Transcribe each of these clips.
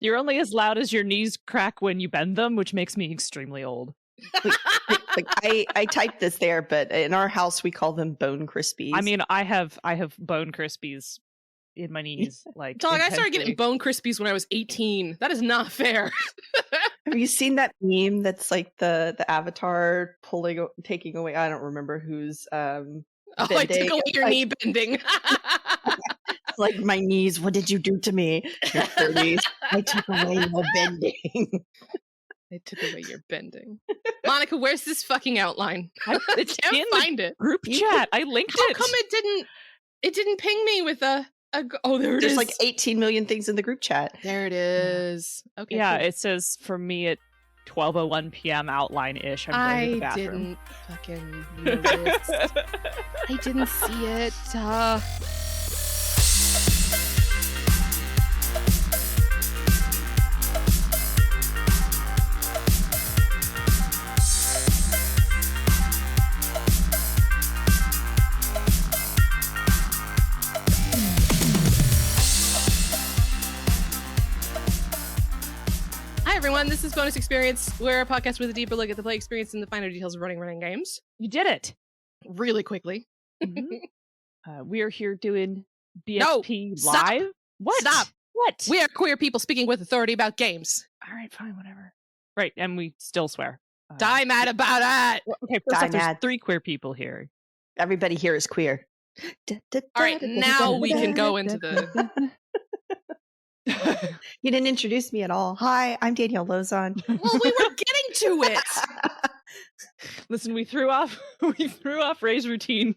You're only as loud as your knees crack when you bend them, which makes me extremely old. I typed this there, but in our house we call them bone crispies. I mean, I have bone crispies in my knees. Like, dog, I started getting bone crispies when I was 18. That is not fair. Have you seen that meme that's like the avatar taking away? I don't remember who's. I took away your knee bending. Like, my knees. What did you do to me? Your 30s. I took away your bending. I took away your bending. Monica, where's this fucking outline? I can't find it. Group chat. I linked it. How come it didn't ping me with a oh, there it There's is. like 18 million things in the group chat. There it is. Okay. Yeah, cool. it says for me at 12:01 p.m. outline-ish. I'm going to the bathroom. Didn't fucking notice. I didn't see it. Hi everyone, this is Bonus Experience. We're a podcast with a deeper look at the play experience and the finer details of running games. You did it really quickly. Mm-hmm. We are here doing BXP Live. Stop. What? Stop. What? We are queer people speaking with authority about games. All right, fine, whatever. Right, and we still swear. Die mad about it. Okay, first off, there's 3 queer people here. Everybody here is queer. All right, now we can go into the... You didn't introduce me at all. Hi, I'm Danielle Lauzon. Well, we were getting to it. Listen, we threw off Ray's routine.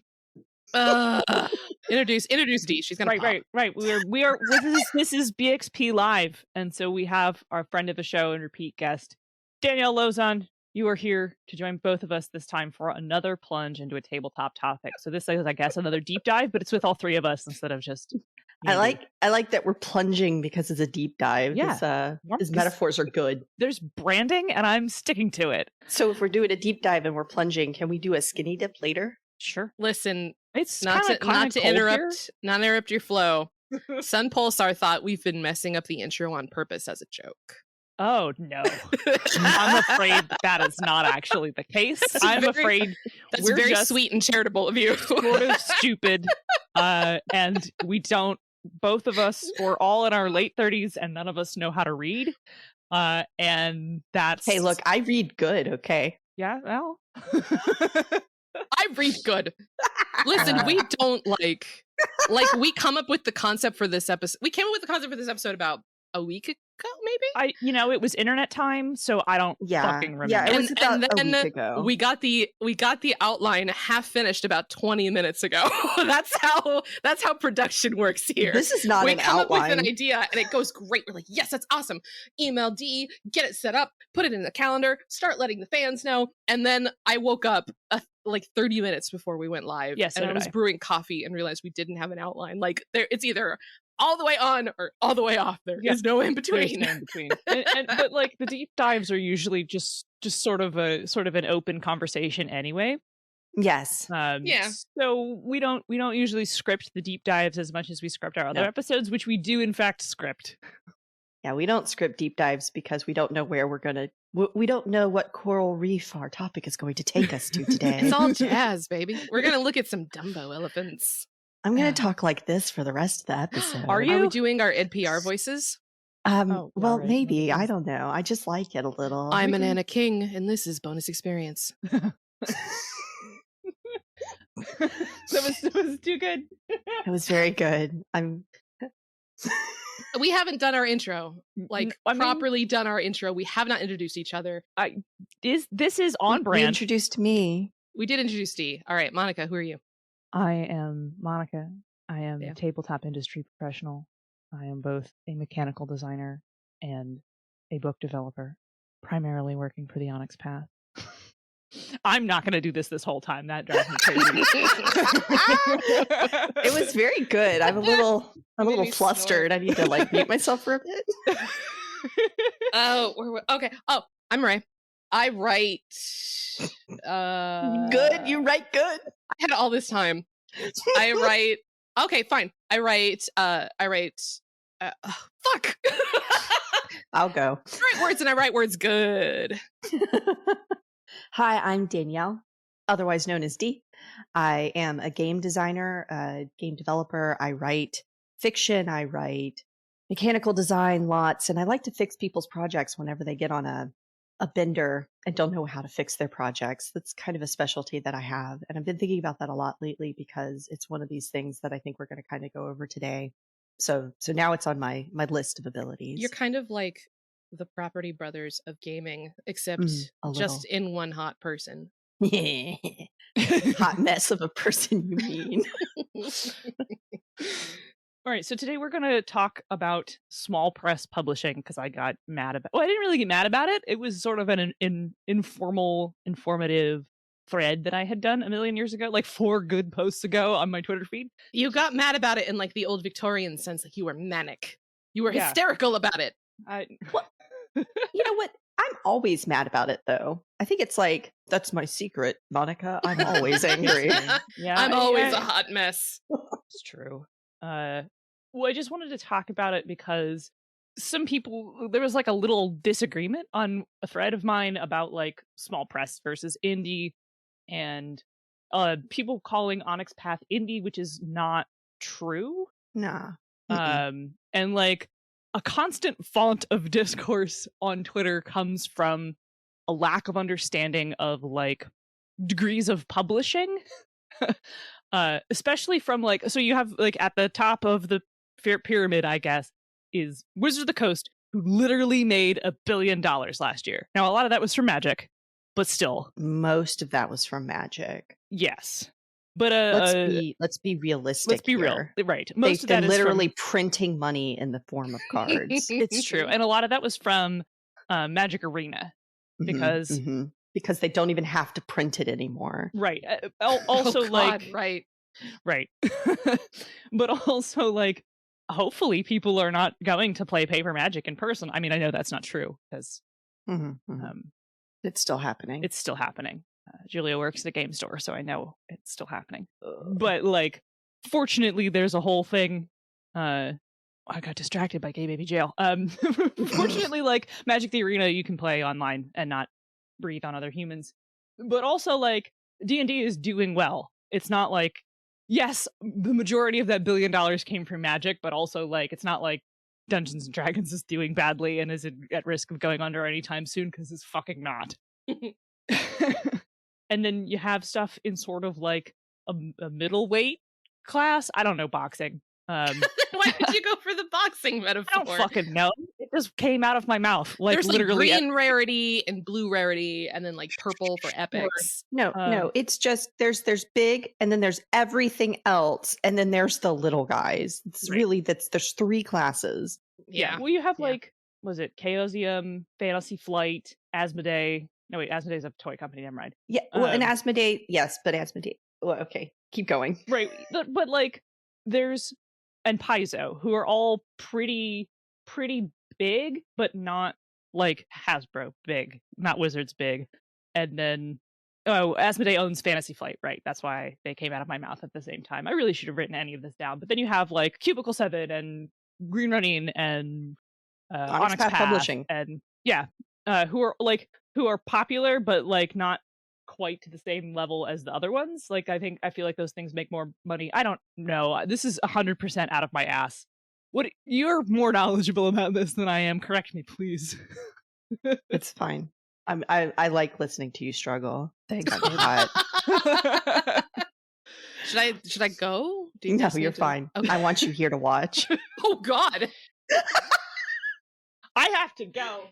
Introduce D. She's gonna right. We are. This is BXP Live, and so we have our friend of the show and repeat guest, Danielle Lauzon. You are here to join both of us this time for another plunge into a tabletop topic. So this is, I guess, another deep dive, but it's with all 3 of us instead of just. I like that we're plunging because it's a deep dive. Yeah, his metaphors are good. There's branding, and I'm sticking to it. So if we're doing a deep dive and we're plunging, can we do a skinny dip later? Sure. Listen, it's not to interrupt your flow. Sun Pulsar thought we've been messing up the intro on purpose as a joke. Oh no! I'm afraid that is not actually the case. Afraid that's very sweet and charitable of you. Sort of stupid, and we don't. Both of us, we're all in our late 30s, and none of us know how to read. And that's. Hey, look, I read good. Okay. Yeah. Well. I read good. Listen, we don't like we come up with the concept for this episode. We came up with the concept for this episode about a week ago, maybe. It was internet time, so I don't fucking remember. Yeah, it was about a week ago. We got the outline half finished about 20 minutes ago. That's how production works here. This is not an outline. We come up with an idea and it goes great. We're like, yes, that's awesome. Email D, get it set up, put it in the calendar, start letting the fans know, and then I woke up like 30 minutes before we went live. Yes, and I was brewing coffee and realized we didn't have an outline. Like it's either all the way on or all the way off. There is no in between. No in between. But like the deep dives are usually just sort of an open conversation anyway. Yes. Yeah. So we don't usually script the deep dives as much as we script our other episodes, which we do in fact script. Yeah, we don't script deep dives because we don't know where we don't know what coral reef our topic is going to take us to today. It's all jazz, baby. We're gonna look at some Dumbo elephants. I'm going to talk like this for the rest of the episode. Are we doing our NPR voices? Well, maybe. I don't know. I just like it a little. I'm an Anna King, and this is Bonus Experience. That was too good. It was very good. We haven't done our intro, properly done our intro. We have not introduced each other. This is on brand. You introduced me. We did introduce D. All right, Monica, who are you? I am Monica. I am a tabletop industry professional. I am both a mechanical designer and a book developer, primarily working for the Onyx Path. I'm not going to do this whole time. That drives me crazy. It was very good. I'm a little flustered. I need to mute myself for a bit. Okay. Oh, I'm Ray. I write good. You write good. I had all this time. I write. Okay, fine. I write. Fuck. I'll go. Right words and I write words good. Hi, I'm Danielle, otherwise known as Dee. I am a game designer, a game developer. I write fiction, I write mechanical design lots, and I like to fix people's projects whenever they get on a bender and don't know how to fix their projects. That's kind of a specialty that I have. And I've been thinking about that a lot lately because it's one of these things that I think we're going to kind of go over today. So now it's on my list of abilities. You're kind of like the Property Brothers of gaming, except a just in one hot person. Hot mess of a person, you mean? All right, so today we're going to talk about small press publishing because I got mad about. Well, I didn't really get mad about it. It was sort of an informal, informative thread that I had done a million years ago, like 4 good posts ago on my Twitter feed. You got mad about it in like the old Victorian sense, like you were manic. You were hysterical about it. You know what? I'm always mad about it, though. I think it's like, that's my secret, Monica. I'm always angry. I'm always a hot mess. It's true. Well, I just wanted to talk about it because some people, there was like a little disagreement on a thread of mine about like small press versus indie, and people calling Onyx Path indie, which is not true. Nah. And like a constant font of discourse on Twitter comes from a lack of understanding of like degrees of publishing. Especially from like, so you have like at the top of the pyramid, I guess, is Wizards of the Coast, who literally made $1 billion last year. Now, a lot of that was from Magic, but still, most of that was from Magic. Yes, but let's be realistic. Let's be here. real, right? Most of that is literally printing money in the form of cards. It's true, and a lot of that was from Magic Arena because. Because they don't even have to print it anymore. Right. Also, like, right. But also, like, hopefully people are not going to play paper Magic in person. I mean, I know that's not true because it's still happening. It's still happening. Julia works at a game store, so I know it's still happening. But, like, fortunately, there's a whole thing. I got distracted by Gay Baby Jail. Fortunately, like, Magic the Arena, you can play online and not breathe on other humans, but also like D&D is doing well. It's not like, yes, the majority of that $1 billion came from Magic, but also like it's not like Dungeons and Dragons is doing badly and is at risk of going under anytime soon, because it's fucking not. And then you have stuff in sort of like a middleweight class. I don't know, boxing. Why did you go for the boxing metaphor? I don't fucking know. It just came out of my mouth. Like, there's literally like green rarity and blue rarity, and then like purple for epics. No, it's just there's big, and then there's everything else, and then there's the little guys. It's really there's 3 classes. Yeah. Well, you have like, was it Chaosium, Fantasy Flight, Asmodee? No, wait, Asmodee's a toy company. Never mind. Yeah, well, and Asmodee, yes, but Asmodee. Well, okay, keep going. Right, but like there's. And Paizo, who are all pretty big, but not like Hasbro big, not Wizards big. And then, Asmodee owns Fantasy Flight, right? That's why they came out of my mouth at the same time. I really should have written any of this down. But then you have like Cubicle 7 and Green Running and Onyx Path Publishing, and who are popular, but like not quite to the same level as the other ones. Like, I feel like those things make more money. I don't know. This is 100% out of my ass. What, you're more knowledgeable about this than I am. Correct me, please. It's fine. I like listening to you struggle. Thanks for that. Should I go? No, you're fine. Okay. I want you here to watch. Oh God. I have to go.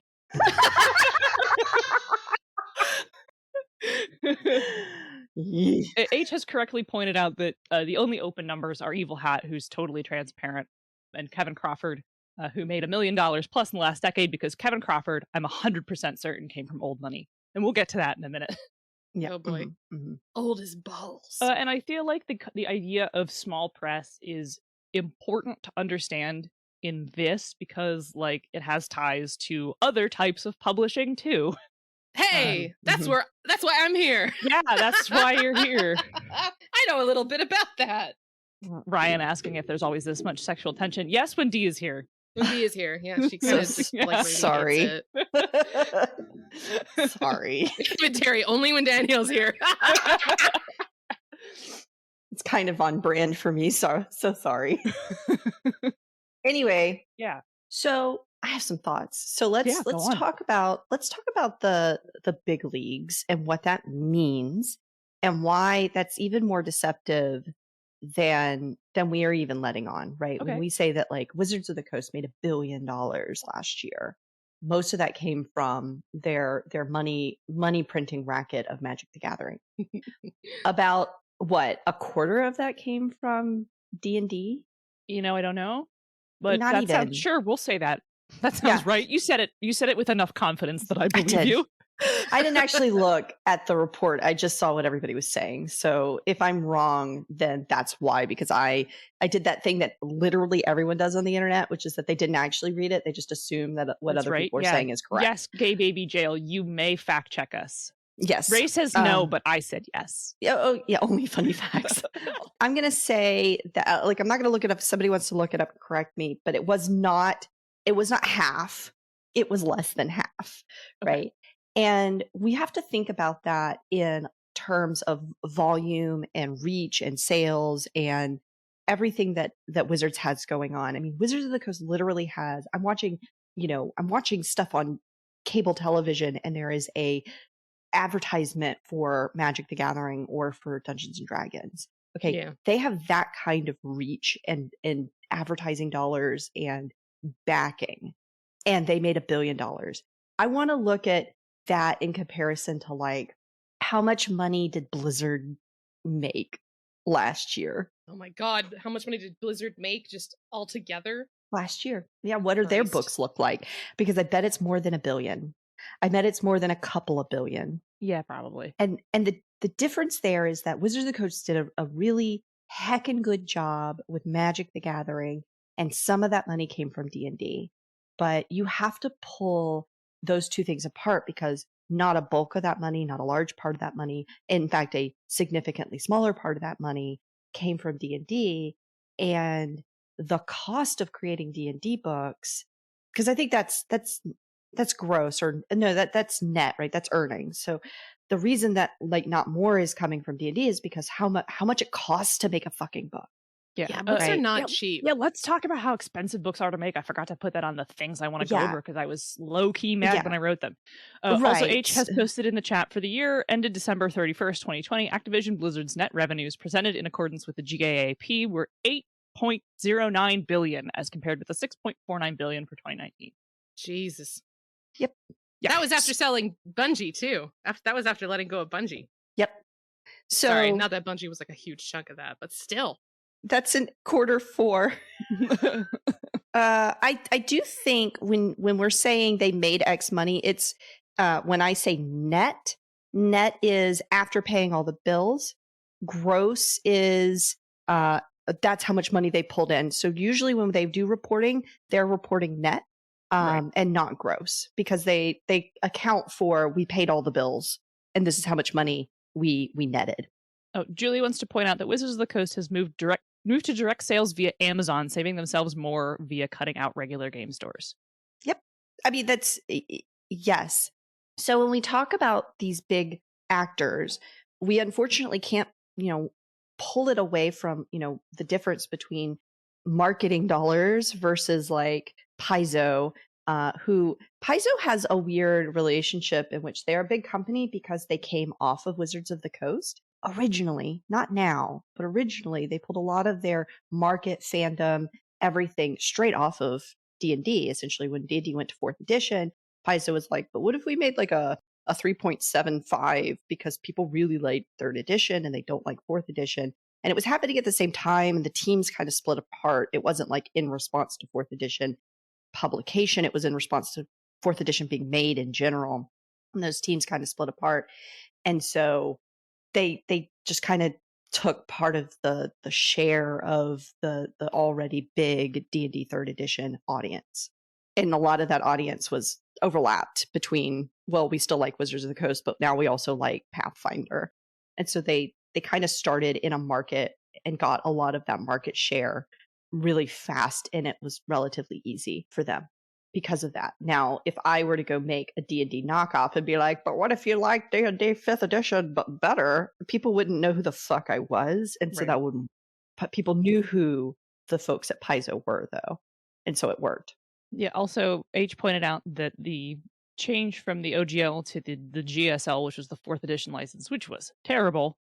H has correctly pointed out that the only open numbers are Evil Hat, who's totally transparent, and Kevin Crawford, who made $1 million plus in the last decade, because Kevin Crawford, I'm 100% certain, came from old money. And we'll get to that in a minute. Yeah. Oh boy. Old as balls. And I feel like the idea of small press is important to understand in this, because like it has ties to other types of publishing too. Hey, that's why I'm here. Yeah, that's why you're here. I know a little bit about that. Ryan asking if there's always this much sexual tension. Yes, when Dee is here. Wendy is here. Yeah, she kind of just like sorry. Sorry. Commentary only when Danielle's here. It's kind of on brand for me, so sorry. Anyway, Yeah. so I have some thoughts. So let's go on. talk about the big leagues and what that means and why that's even more deceptive than we are even letting on, right? Okay. When we say that like Wizards of the Coast made $1 billion last year, most of that came from their money printing racket of Magic the Gathering. About what, a quarter of that came from D&D? You know, I don't know. But Not that even. sounds, sure, we'll say that. That sounds right. You said it with enough confidence that I believe did. you. I didn't actually look at the report. I just saw what everybody was saying. So if I'm wrong, then that's why, because I did that thing that literally everyone does on the internet, which is that they didn't actually read it. They just assume that what That's other right. people are saying is correct. Yes, gay baby jail, you may fact check us. Yes. Ray says no, but I said yes. Yeah, only funny facts. I'm going to say that, like, I'm not going to look it up. If somebody wants to look it up, correct me, but it was not half. It was less than half, right? And we have to think about that in terms of volume and reach and sales and everything that Wizards has going on. I mean, Wizards of the Coast literally has, I'm watching stuff on cable television, and there is a advertisement for Magic the Gathering or for Dungeons and Dragons. Okay. Yeah. They have that kind of reach and advertising dollars and backing, and they made $1 billion. I want to look at that in comparison to like, how much money did Blizzard make last year? Oh my God. How much money did Blizzard make just altogether? Last year. Yeah. What do their books look like? Because I bet it's more than $1 billion. I bet it's more than a couple of billion. Yeah, probably. And the difference there is that Wizards of the Coast did a really heckin' good job with Magic the Gathering, and some of that money came from D&D. But you have to pull those two things apart, because not a bulk of that money, not a large part of that money, in fact, a significantly smaller part of that money came from D&D. And the cost of creating D&D books, because I think that's gross, or no, that's net, right? That's earnings. So the reason that like not more is coming from D&D is because how much it costs to make a fucking book. Yeah, books are not cheap. Yeah, let's talk about how expensive books are to make. I forgot to put that on the things I want to go over because I was low-key mad when I wrote them. Also, H has posted in the chat, for the year ended December 31st, 2020, Activision Blizzard's net revenues presented in accordance with the GAAP were $8.09 billion as compared with the $6.49 billion for 2019. Jesus. Yep. Yeah. That was after selling Bungie too. That was after letting go of Bungie. Yep. So sorry, not that Bungie was like a huge chunk of that, but still. That's in Q4. I do think when we're saying they made X money, it's when I say net is after paying all the bills. Gross is that's how much money they pulled in. So usually when they do reporting, they're reporting net and not gross, because they account for, we paid all the bills and this is how much money we netted. Oh, Julie wants to point out that Wizards of the Coast has moved to direct sales via Amazon, saving themselves more via cutting out regular game stores. Yep. I mean, that's, yes. So when we talk about these big actors, we unfortunately can't, pull it away from, the difference between marketing dollars versus like Paizo, who Paizo has a weird relationship in which they're a big company because they came off of Wizards of the Coast. Originally, not now, but originally they pulled a lot of their market, fandom, everything straight off of D&D. Essentially, when D&D went to 4th edition, Paizo was like, but what if we made like a 3.75, because people really like 3rd edition and they don't like 4th edition. And it was happening at the same time, and the teams kind of split apart. It wasn't like in response to 4th edition publication. It was in response to 4th edition being made in general. And those teams kind of split apart. And so they just kind of took part of the share of the already big D&D 3rd edition audience. And a lot of that audience was overlapped between, well, we still like Wizards of the Coast, but now we also like Pathfinder. And so they kind of started in a market and got a lot of that market share really fast, and it was relatively easy for them because of that. Now, if I were to go make a D&D knockoff and be like, but what if you like D&D 5th edition but better? People wouldn't know who the fuck I was, and so Right. that wouldn't. But people knew who the folks at Paizo were, though, and so it worked. Yeah. Also, H pointed out that the change from the OGL to the GSL, which was the 4th edition license, which was terrible,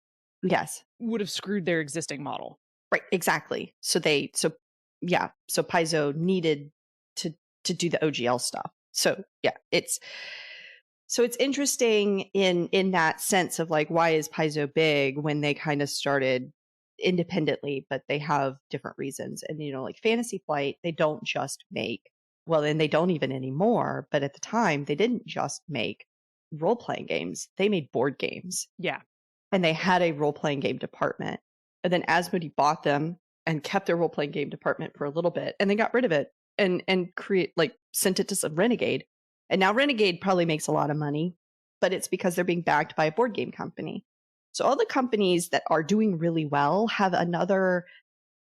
Yes, would have screwed their existing model. right, exactly. So Paizo needed to do the OGL stuff. So yeah, it's interesting in that sense of like, why is Paizo big when they kind of started independently, but they have different reasons. And like Fantasy Flight, they don't just make, well, and they don't even anymore, but at the time they didn't just make role-playing games. They made board games. Yeah. And they had a role-playing game department. And then Asmodee bought them and kept their role-playing game department for a little bit, and they got rid of it and sent it to some Renegade. And now Renegade probably makes a lot of money, but it's because they're being backed by a board game company. So all the companies that are doing really well have another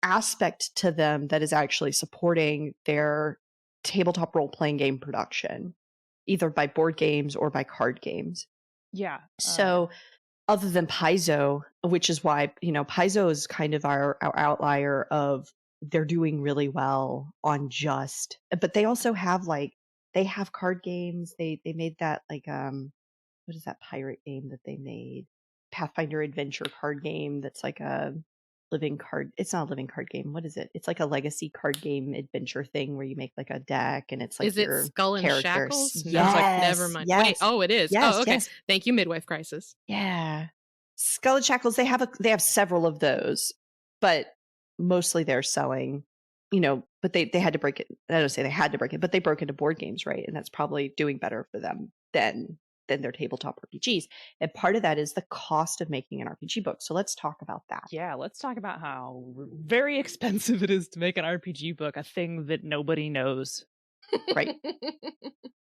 aspect to them that is actually supporting their tabletop role-playing game production, either by board games or by card games. Yeah. So other than Paizo, which is why, Paizo is kind of our outlier of they're doing really well on just, but they also have they have card games. They made that what is that pirate game that they made? Pathfinder Adventure card game that's like a living card. It's not a living card game. What is it? It's like a legacy card game adventure thing where you make like a deck and it's like Is it your Skull and characters. Shackles? Yes, No, it's like, never mind. yes. Wait, oh, it is. Yes, oh, okay. yes. Thank you, Midwife Crisis. Yeah. Skull and Shackles, they have several of those, but mostly they're selling, but they had to break it. I don't say they had to break it, but they broke into board games, right? And that's probably doing better for them than their tabletop RPGs. And part of that is the cost of making an RPG book. So let's talk about that. Yeah, let's talk about how very expensive it is to make an RPG book, a thing that nobody knows. Right.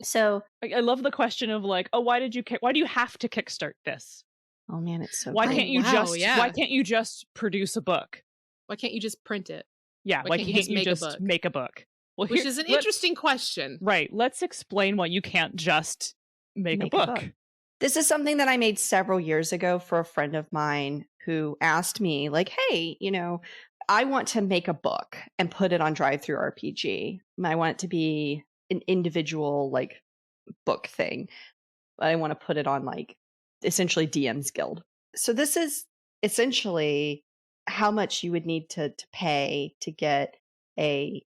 So I love the question of like, oh, why do you have to kickstart this? Oh man, it's so why great. can't you just produce a book? Why can't you just print it? Yeah, why can't you just make a book? Well, which is an interesting question. Right. Let's explain why you can't just make a book. This is something that I made several years ago for a friend of mine who asked me, like, hey, I want to make a book and put it on Drive-Thru RPG. I want it to be an individual book thing. I want to put it on essentially DM's Guild. So this is essentially how much you would need to pay to get the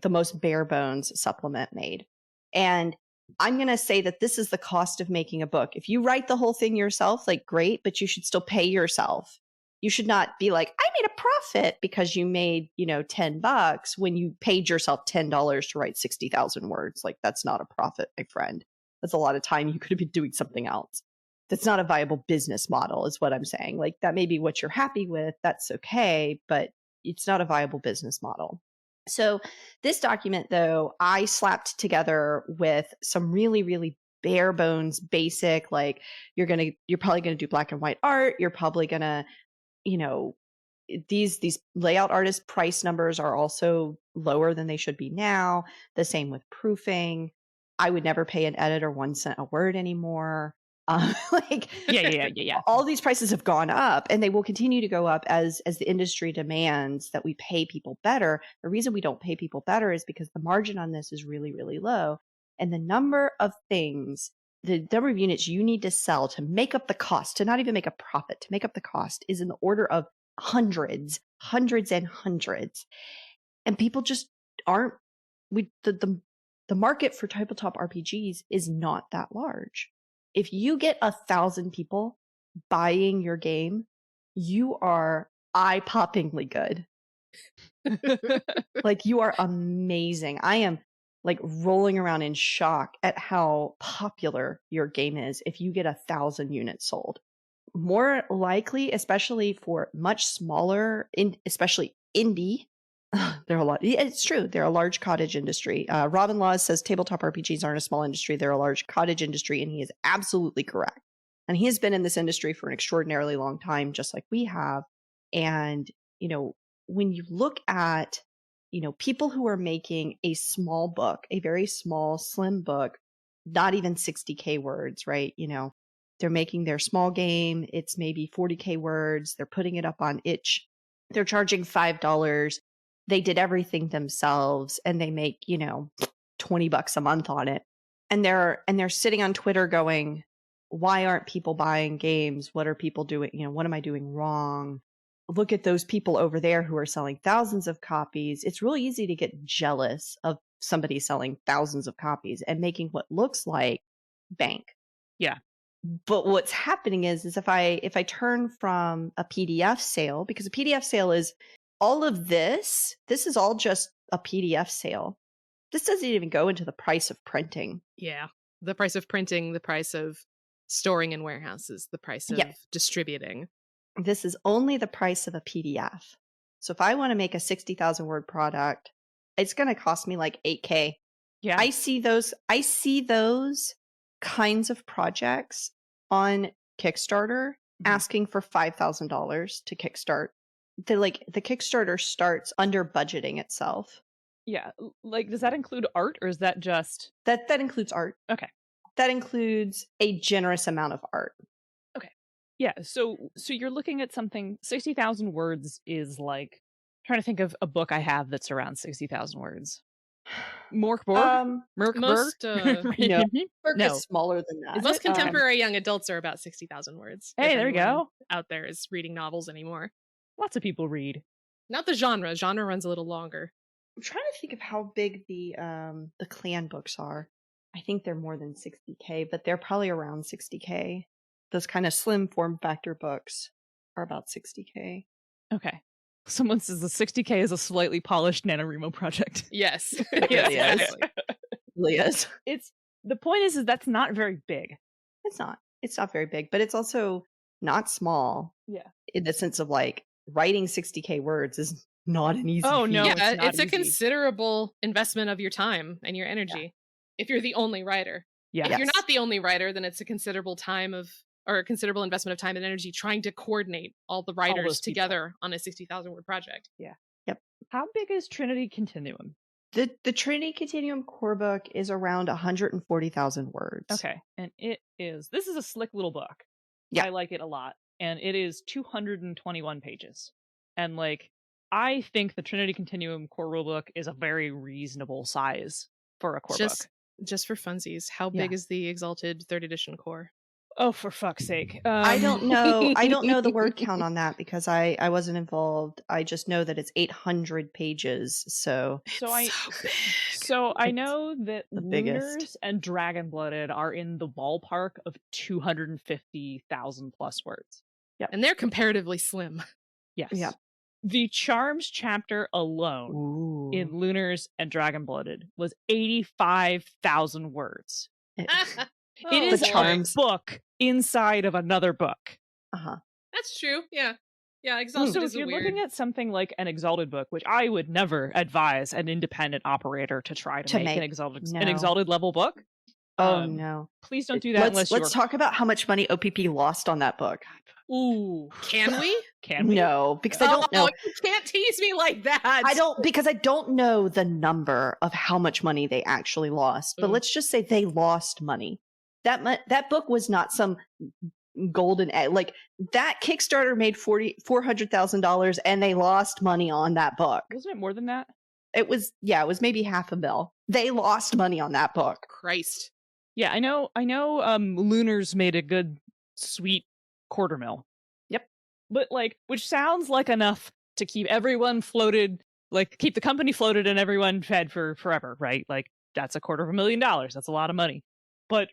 most bare bones supplement made. And I'm going to say that this is the cost of making a book. If you write the whole thing yourself, great, but you should still pay yourself. You should not be like, I made a profit because you made, $10 when you paid yourself $10 to write 60,000 words. That's not a profit, my friend. That's a lot of time. You could have been doing something else. That's not a viable business model is what I'm saying. That may be what you're happy with. That's okay, but it's not a viable business model. So this document, though, I slapped together with some really, really bare bones, basic, you're probably going to do black and white art. You're probably going to, these layout artist price numbers are also lower than they should be now. The same with proofing. I would never pay an editor 1 cent a word anymore. Yeah. All these prices have gone up, and they will continue to go up as the industry demands that we pay people better. The reason we don't pay people better is because the margin on this is really, really low. And the number of units you need to sell to make up the cost, to not even make a profit, to make up the cost is in the order of hundreds and hundreds. And people just aren't, the market for tabletop RPGs is not that large. If you get 1,000 people buying your game, you are eye-poppingly good. You are amazing. I am rolling around in shock at how popular your game is if you get 1,000 units sold. More likely, especially for much smaller, especially indie, they're a lot. It's true. They're a large cottage industry. Robin Laws says tabletop RPGs aren't a small industry. They're a large cottage industry, and he is absolutely correct. And he has been in this industry for an extraordinarily long time, just like we have. And, when you look at people who are making a small book, a very small, slim book, not even 60K words, right? They're making their small game. It's maybe 40K words. They're putting it up on itch. They're charging $5. They did everything themselves and they make, $20 a month on it. And they're sitting on Twitter going, why aren't people buying games? What are people doing? What am I doing wrong? Look at those people over there who are selling thousands of copies. It's really easy to get jealous of somebody selling thousands of copies and making what looks like bank. Yeah. But what's happening is if I turn from a PDF sale, because a PDF sale is all of this is all just a PDF sale. This doesn't even go into the price of printing. Yeah. The price of printing, the price of storing in warehouses, the price of distributing. This is only the price of a PDF. So if I want to make a 60,000 word product, it's going to cost me like $8K. Yeah. I see those kinds of projects on Kickstarter asking for $5,000 to kickstart. The Kickstarter starts under budgeting itself. Yeah. Like, does that include art or is that just that includes art? Okay. That includes a generous amount of art. Okay. Yeah. So you're looking at something 60,000 words is like, I'm trying to think of a book I have that's around 60,000 words. Morkborg? Most No, is smaller than that. Most contemporary young adults are about 60,000 words. Hey, there you go. Out there is reading novels anymore. Lots of people read. Not the genre. Genre runs a little longer. I'm trying to think of how big the clan books are. I think they're more than 60K, but they're probably around 60K. Those kind of slim form factor books are about 60K. Okay. Someone says the 60K is a slightly polished NaNoWriMo project. Yes. It really is. It really is. The point is that's not very big. It's not very big, but it's also not small. Yeah. In the sense of like writing 60K words is not an easy Oh, feat. no. Yeah, it's a easy. considerable investment of your time and your energy. Yeah. If you're the only writer. Yeah. If you're not the only writer, then it's a considerable investment of time and energy trying to coordinate all the writers together on a 60,000 word project. Yeah. Yep. How big is Trinity Continuum? The Trinity Continuum core book is around 140,000 words. Okay. And this is a slick little book. Yeah. I like it a lot. And it is 221 pages. And like, I think the Trinity Continuum core rulebook is a very reasonable size for a core book. Just for funsies, how big is the Exalted 3rd edition core? Oh, for fuck's sake. I don't know. I don't know the word count on that because I wasn't involved. I just know that it's 800 pages. So I know that the Lunars biggest. and Dragon-Blooded are in the ballpark of 250,000 plus words. Yeah. And they're comparatively slim. Yes. Yeah. The Charms chapter alone in Lunars and Dragon-Blooded was 85,000 words. It is a book inside of another book. That's true. Yeah. Yeah, Exalted So is if you're weird. looking at something like an Exalted book, which I would never advise an independent operator to try to make an Exalted level book. No. Please don't do that let's talk about how much money OPP lost on that book. Ooh, can we? Can we? No, because I don't know. You can't tease me like that. Because I don't know the number of how much money they actually lost. But let's just say they lost money. That book was not some golden egg. Like that Kickstarter made $400,000 and they lost money on that book. Wasn't it more than that? It was maybe $500,000. They lost money on that book. Christ. Yeah, I know. Lunars made a good, sweet $250,000. Yep. But which sounds like enough to keep everyone floated, keep the company floated and everyone fed for forever, right? That's $250,000. That's a lot of money. But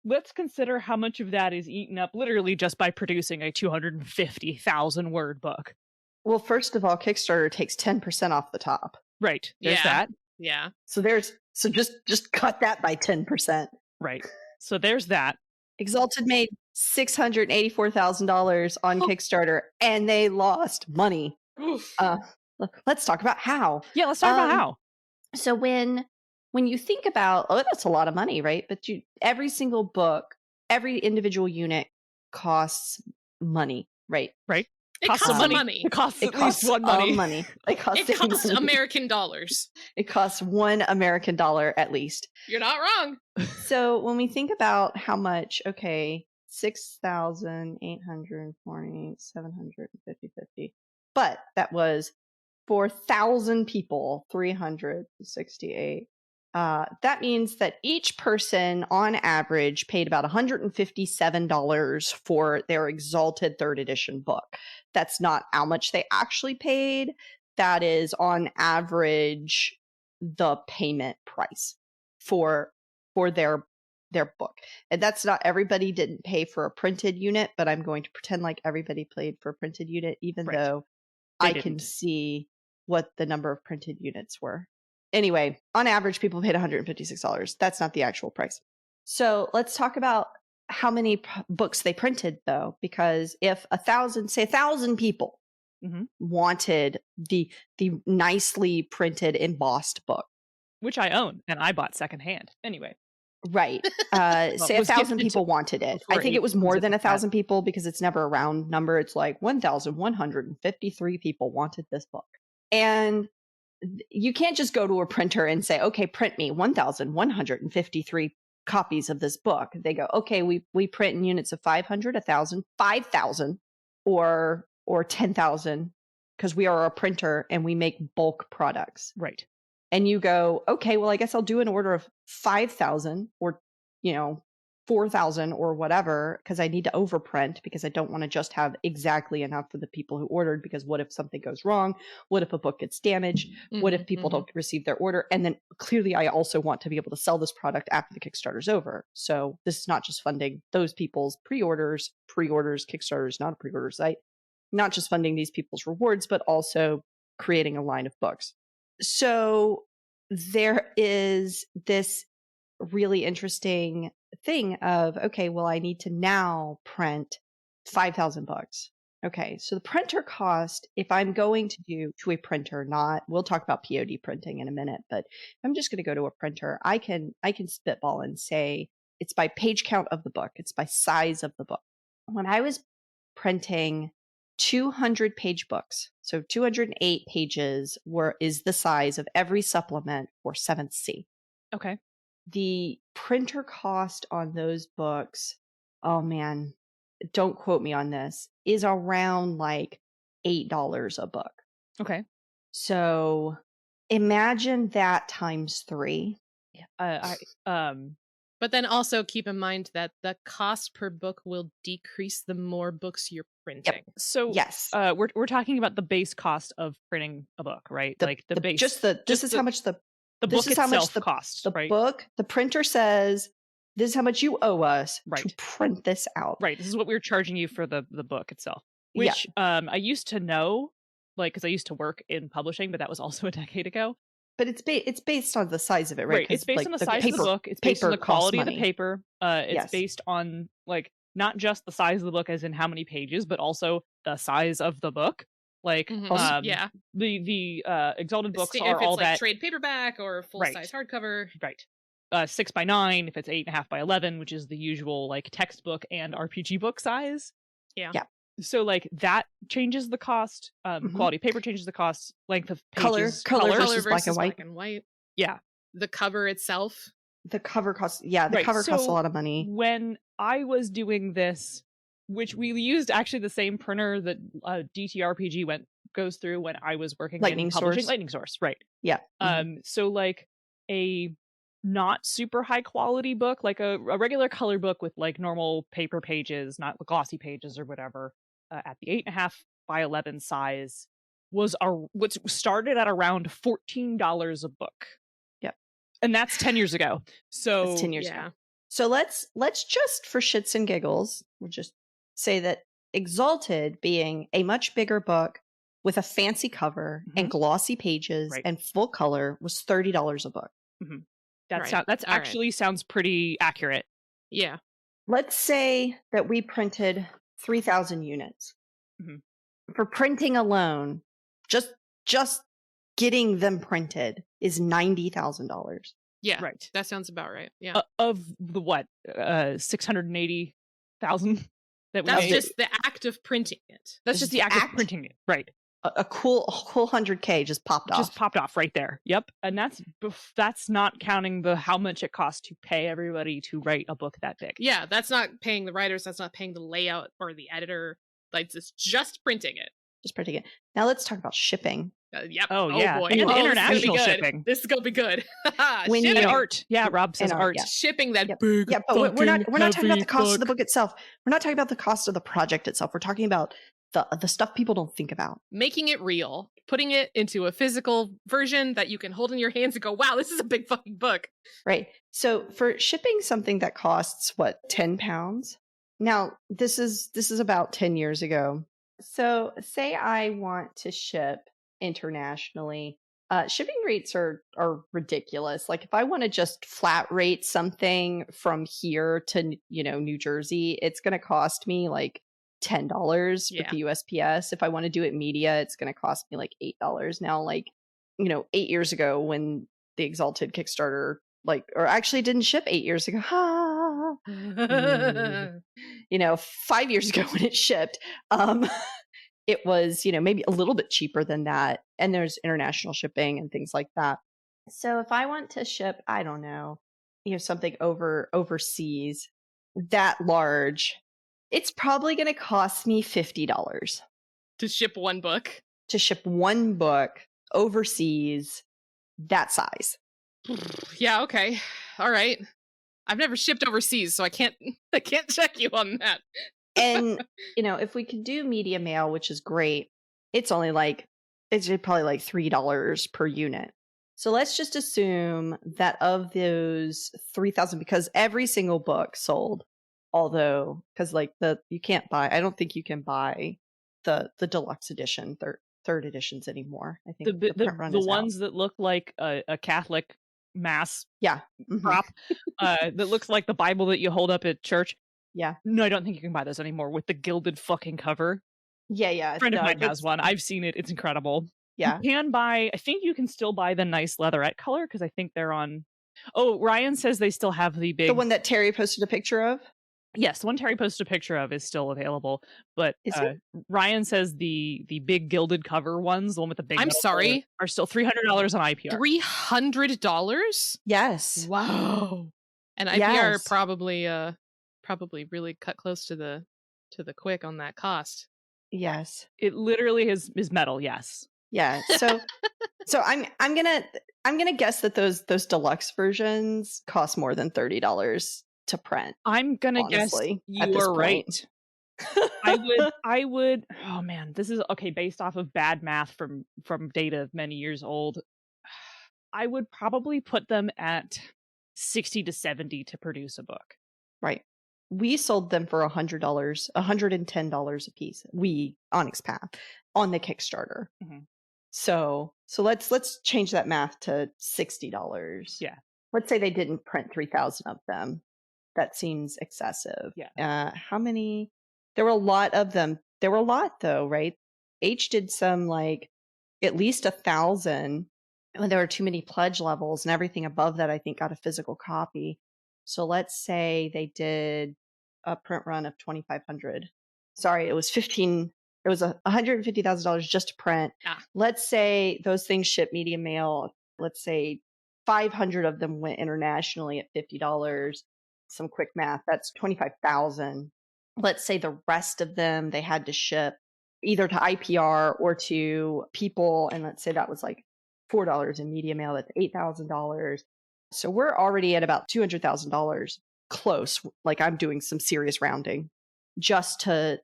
let's consider how much of that is eaten up literally just by producing a 250,000 word book. Well, first of all, Kickstarter takes 10% off the top. Right. There's that. Yeah. So just cut that by 10%. Right. So there's that. Exalted made $684,000 on Kickstarter and they lost money. Let's talk about how. Yeah, let's talk about how. So when you think about, that's a lot of money, right? But every single book, every individual unit costs money, right? Right. It Costs costs some money. It costs It at least costs one money. money. It costs money. American dollars. It costs $1 at least. You're not wrong. So when we think about how much, okay, 6,840, 750, but that was 4,000 people, 368. That means that each person on average paid about $157 for their Exalted 3rd edition book. That's not how much they actually paid. That is on average the payment price for their book. And that's not everybody didn't pay for a printed unit, but I'm going to pretend like everybody paid for a printed unit, even Right. though They I can didn't. see what the number of printed units were. Anyway, on average, people paid $156. That's not the actual price. So let's talk about how many books they printed, though, because if 1,000 people Mhm. wanted the nicely printed embossed book, Which I own, and I bought secondhand. Anyway. right? Say it was 1,000 gifted people wanted it. I for think it was April more zip than like that. 1,000 people because it's never a round number. It's like 1,153 people wanted this book. And you can't just go to a printer and say, okay, print me 1,153 copies of this book. They go, okay, we print in units of 500, 1,000, 5,000, or 10,000, because we are a printer and we make bulk products. Right. And you go, okay, well, I guess I'll do an order of 5,000 or, 4,000 or whatever, because I need to overprint because I don't want to just have exactly enough for the people who ordered, because what if something goes wrong? What if a book gets damaged? What if people don't receive their order? And then clearly I also want to be able to sell this product after the Kickstarter's over. So this is not just funding those people's pre-orders, Kickstarter's not a pre-order site, not just funding these people's rewards, but also creating a line of books. So there is this really interesting thing of, okay, well, I need to now print 5,000 books. Okay, so the printer cost, if I'm going to do to a printer, we'll talk about POD printing in a minute, but if I'm just going to go to a printer, I can spitball and say it's by page count of the book, it's by size of the book. When I was printing 200-page books, so 208 pages is the size of every supplement for 7th C. Okay. The printer cost on those books, oh man, don't quote me on this, is around like $8 a book. Okay. So imagine that times 3. But then also keep in mind that the cost per book will decrease the more books you're printing. So yes, we're talking about the base cost of printing a book, right? Like base. This is how much the book itself costs. The right? book, the printer says, this is how much you owe us Right. to print this out. Right. This is what we're charging you for the book itself. Which I used to know, like, because I used to work in publishing, but that was also a decade ago. But it's based on the size of it, right? It's based on the size of the book. It's based on the quality of the paper. It's based on, like, not just the size of the book as in how many pages, but also the size of the book. Like, the Exalted books are all that trade paperback or full size hardcover. Right. 6x9 if it's 8.5 by 11, which is the usual like textbook and RPG book size. Yeah. So like that changes the cost. Quality of paper changes the cost. Length of pages, color versus black and white. Yeah. The cover itself. The cover costs. Yeah, the cover costs a lot of money. When I was doing this, which we used actually the same printer that DTRPG goes through when I was working in publishing. Lightning Source, right? Yeah. So like a not super high quality book, like a regular color book with like normal paper pages, not the glossy pages or whatever, at the 8.5 by 11 size was what started at around $14 a book. Yep. And that's 10 years ago. So that's 10 years ago. So let's just, for shits and giggles, we'll just say that Exalted, being a much bigger book with a fancy cover and glossy pages and full color, was $30 a book. That's actually sounds pretty accurate. Yeah. Let's say that we printed 3,000 units. For printing alone, just getting them printed is $90,000. Yeah, right. That sounds about right. Yeah. Of the what? 680,000 that we That's made? just the act of printing it. That's just the act of printing it. Right. A cool 100K just popped off. Just popped off right there. Yep. And that's not counting the how much it costs to pay everybody to write a book that big. Yeah, that's not paying the writers. That's not paying the layout or the editor. Like, it's just printing it. Just printing it. Now let's talk about shipping. Yep. Oh, yeah. Boy. And international this is gonna be good. shipping. This is gonna be good. When And you- art. Yeah, Rob says And art. yeah. Shipping that Yep. big. Yeah, but we're not talking about the cost book. of the book itself. We're not talking about the cost of the project itself. We're talking about the stuff people don't think about. Making it real, putting it into a physical version that you can hold in your hands and go, wow, this is a big fucking book. Right. So for shipping something that costs what, £10? Now, this is about 10 years ago. So say I want to ship internationally. Shipping rates are ridiculous. Like if I want to just flat rate something from here to, New Jersey, it's going to cost me like $10 with the USPS. If I want to do it media, it's going to cost me like $8. Now, like, 8 years ago when the Exalted Kickstarter, or actually didn't ship 8 years ago. 5 years ago when it shipped, it was, maybe a little bit cheaper than that. And there's international shipping and things like that. So if I want to ship, I don't know, something overseas that large, it's probably going to cost me $50 to ship one book. To ship one book overseas that size. Yeah, okay. All right. I've never shipped overseas, so I can't check you on that. And, if we could do media mail, which is great, it's probably like $3 per unit. So let's just assume that of those 3,000, because every single book sold, although, because you can't buy, I don't think you can buy the deluxe edition, third editions anymore. I think the print run is ones out. that look like a Catholic mass Mm-hmm. prop that looks like the Bible that you hold up at church. Yeah. No, I don't think you can buy those anymore with the gilded fucking cover. Yeah. A friend of mine has one. I've seen it. It's incredible. Yeah. You can buy, I think you can still buy the nice leatherette color because I think they're on. Oh, Ryan says they still have the big. The one that Terry posted a picture of? Yes, the one Terry posted a picture of is still available. But Is it? Ryan says the big gilded cover ones, the one with the big. I'm sorry. Are still $300 on IPR. $300? Yes. Wow. And IPR Yes. probably really cut close to the quick on that cost. Yes. It literally is metal. Yes. Yeah. So I'm gonna guess that those deluxe versions cost more than $30 to print. I'm gonna guess honestly, you at this are right. point. I would. Oh man, this is okay. Based off of bad math from data many years old, I would probably put them at 60 to 70 to produce a book. Right. We sold them for $100, $110 a piece. We Onyx Path on the Kickstarter. Mm-hmm. So let's change that math to $60. Yeah. Let's say they didn't print 3,000 of them. That seems excessive. Yeah. How many? There were a lot of them. There were a lot though, right? H did some at least 1,000. And there were too many pledge levels, and everything above that I think got a physical copy. So let's say they did a print run of 2,500. Sorry, it was $150,000 just to print. Let's say those things ship media mail. Let's say 500 of them went internationally at $50. Some quick math, that's 25,000. Let's say the rest of them they had to ship either to IPR or to people, and let's say that was like $4 in media mail. That's $8,000. So we're already at about $200,000 close. Like I'm doing some serious rounding just to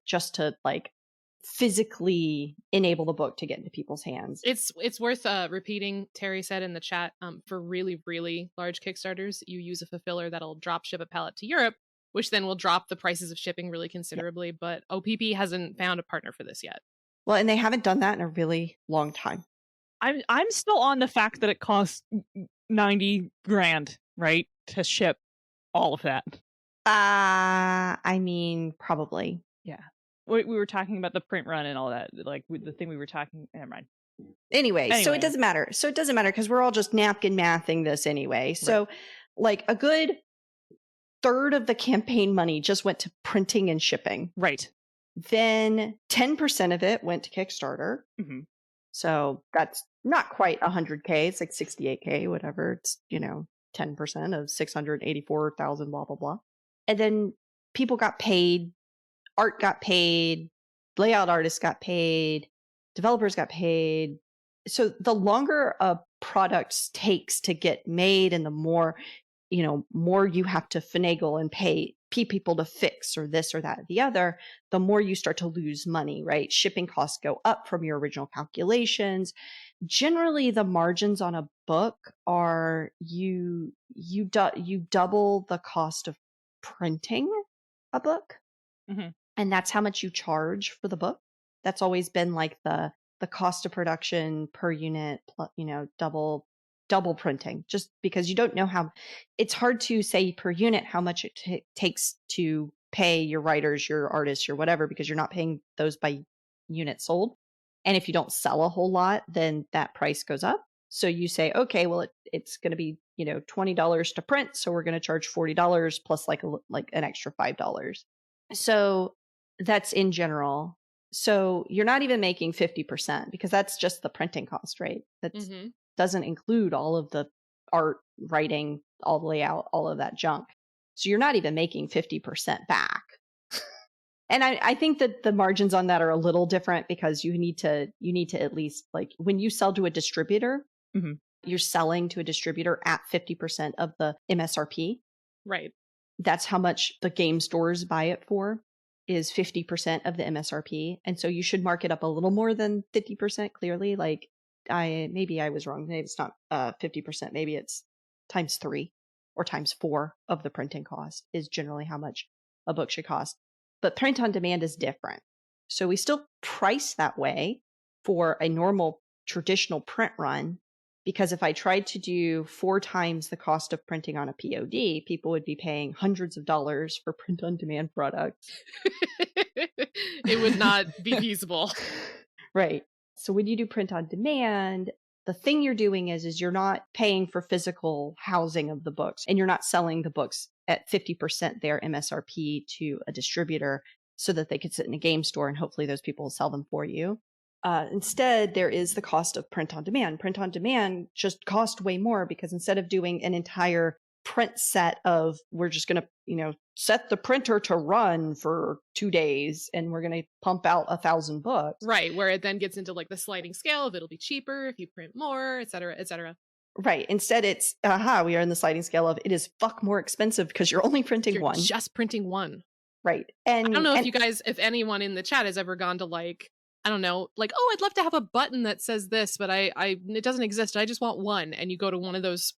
physically enable the book to get into people's hands. It's worth repeating. Terry said in the chat, for really, really large Kickstarters, you use a fulfiller that'll drop ship a pallet to Europe, which then will drop the prices of shipping really considerably. Yeah. But OPP hasn't found a partner for this yet. Well, and they haven't done that in a really long time. I'm still on the fact that it costs $90,000, right, to ship all of that. I mean, probably. Yeah. We were talking about the print run and all that, like the thing we were talking. Never mind. Anyway, so it doesn't matter. So it doesn't matter because we're all just napkin mathing this anyway. So, like a good third of the campaign money just went to printing and shipping. Right. Then 10% of it went to Kickstarter. Mhm. So that's not quite 100K. It's like 68K, whatever. It's, 10% of 684,000, blah, blah, blah. And then people got paid, art got paid, layout artists got paid, developers got paid. So the longer a product takes to get made and the more you have to finagle and pay people to fix or this or that or the other, the more you start to lose money, right? Shipping costs go up from your original calculations. Generally, the margins on a book are you double the cost of printing a book, Mhm. and that's how much you charge for the book. That's always been like the cost of production per unit, double printing, just because you don't know how. It's hard to say per unit how much it takes to pay your writers, your artists, your whatever, because you're not paying those by unit sold. And if you don't sell a whole lot, then that price goes up. So you say, okay, well, it's going to be $20 to print, so we're going to charge $40 plus like an extra $5. So that's in general. So you're not even making 50% because that's just the printing cost, right? That Mhm. doesn't include all of the art, writing, all the layout, all of that junk. So you're not even making 50% back. And I think that the margins on that are a little different because you need to at least, like, when you sell to a distributor, Mhm. you're selling to a distributor at 50% of the MSRP. Right. That's how much the game stores buy it for, is 50% of the MSRP. And so you should mark it up a little more than 50%, clearly. Like, maybe I was wrong. Maybe it's not 50%. Maybe it's times 3 or times 4 of the printing cost is generally how much a book should cost. But print on demand is different. So we still price that way for a normal traditional print run, because if I tried to do 4 times the cost of printing on a POD, people would be paying hundreds of dollars for print on demand products. It would not be feasible. Right. So when you do print on demand, the thing you're doing is you're not paying for physical housing of the books, and you're not selling the books at 50% their MSRP to a distributor so that they could sit in a game store and hopefully those people will sell them for you. Instead, there is the cost of print on demand. Print on demand just cost way more because instead of doing an entire print set of, we're just going to, set the printer to run for 2 days and we're going to pump out 1,000 books. Right, where it then gets into like the sliding scale of it'll be cheaper if you print more, et cetera, et cetera. Right. Instead, it's, we are in the sliding scale of it is fuck more expensive because you're only printing You're one. just printing one. Right. I don't know if anyone in the chat has ever gone to like, I don't know, like, oh, I'd love to have a button that says this, but it doesn't exist. I just want one. And you go to one of those,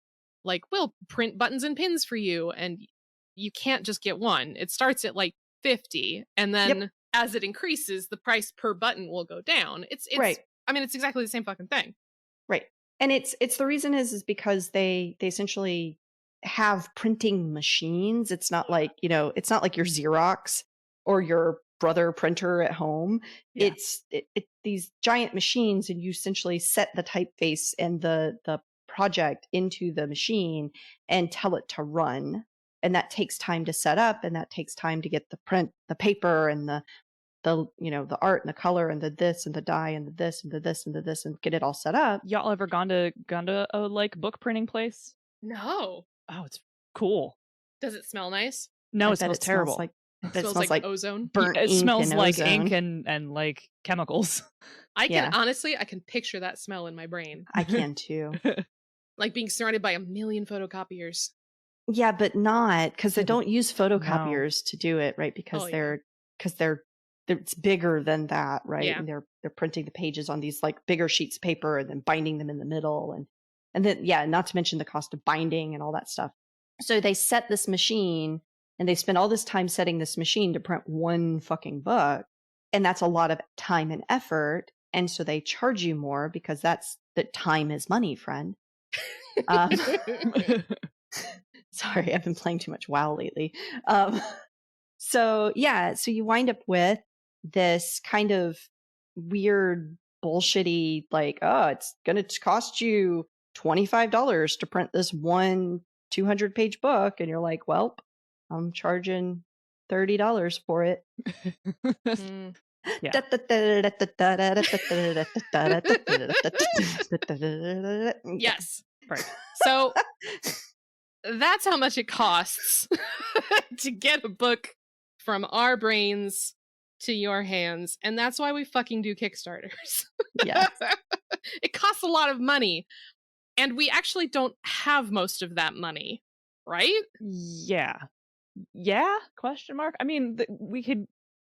like, we'll print buttons and pins for you. And you can't just get one. It starts at like 50. And then as it increases, the price per button will go down. It's right. I mean, it's exactly the same fucking thing. Right. And it's the reason is because they essentially have printing machines. It's not like, it's not like your Xerox or your brother printer at home. Yeah. It's these giant machines, and you essentially set the typeface and the project into the machine and tell it to run. And that takes time to set up, and that takes time to get the paper and the art and the color and the this and the dye and the this and the this and the this and get it all set up. Y'all ever gone to a like book printing place? No. Oh, it's cool. Does it smell nice? No, it smells terrible. It smells like ozone. Burnt it ink smells and like ozone. ink and like chemicals. I can honestly, I can picture that smell in my brain. I can too. Like being surrounded by a million photocopiers. Yeah, but not because they don't use photocopiers to do it, right? Because they're it's bigger than that, right? Yeah. And they're printing the pages on these like bigger sheets of paper and then binding them in the middle, and then not to mention the cost of binding and all that stuff. So they set this machine and they spend all this time setting this machine to print one fucking book, and that's a lot of time and effort. And so they charge you more because that time is money, friend. Sorry, I've been playing too much WoW lately. So you wind up with this kind of weird bullshitty, like, oh, it's going to cost you $25 to print this one 200-page book. And you're like, well, I'm charging $30 for it. Mm. Yeah. Yes. Right. So that's how much it costs to get a book from our brains to your hands. And that's why we fucking do Kickstarters. Yes. It costs a lot of money. And we actually don't have most of that money, right? Yeah. Yeah? Question mark. I mean, we could.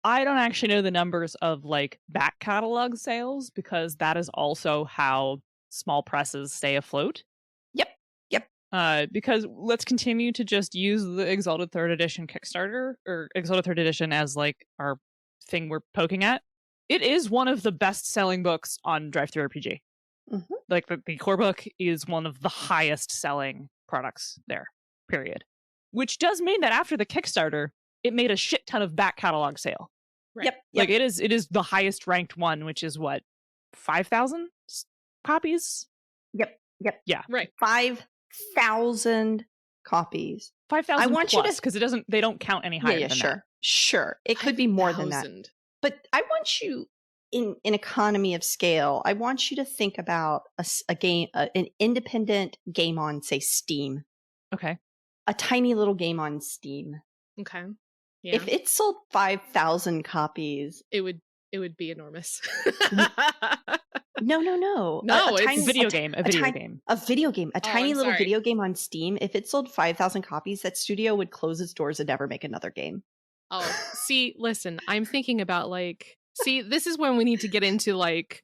I don't actually know the numbers of like back catalog sales because that is also how small presses stay afloat. Yep. Because let's continue to just use the Exalted Third Edition Kickstarter or Exalted Third Edition as like our thing we're poking at. It is one of the best-selling books on DriveThruRPG. Mhm. Like the core book is one of the highest-selling products there. Period. Which does mean that after the Kickstarter, it made a shit ton of back catalog sale. Right. Yep. Like it is the highest ranked one, which is what 5,000 copies. Yep. Yeah. Right. 5,000 copies. 5,000 want you to- plus because they don't count any higher Yeah, than sure. that. Sure. It could be more than that. 5,000. But I want you in economy of scale, I want you to think about a game, an independent game on, say, Steam. Okay. A tiny little game on Steam. Okay. Yeah. If it sold 5,000 copies, it would be enormous. no. No, a it's tiny, A video a ti- game. A video game. A tiny I'm little sorry. video game on Steam. If it sold 5,000 copies, that studio would close its doors and never make another game. Oh, see, listen, I'm thinking about this is when we need to get into like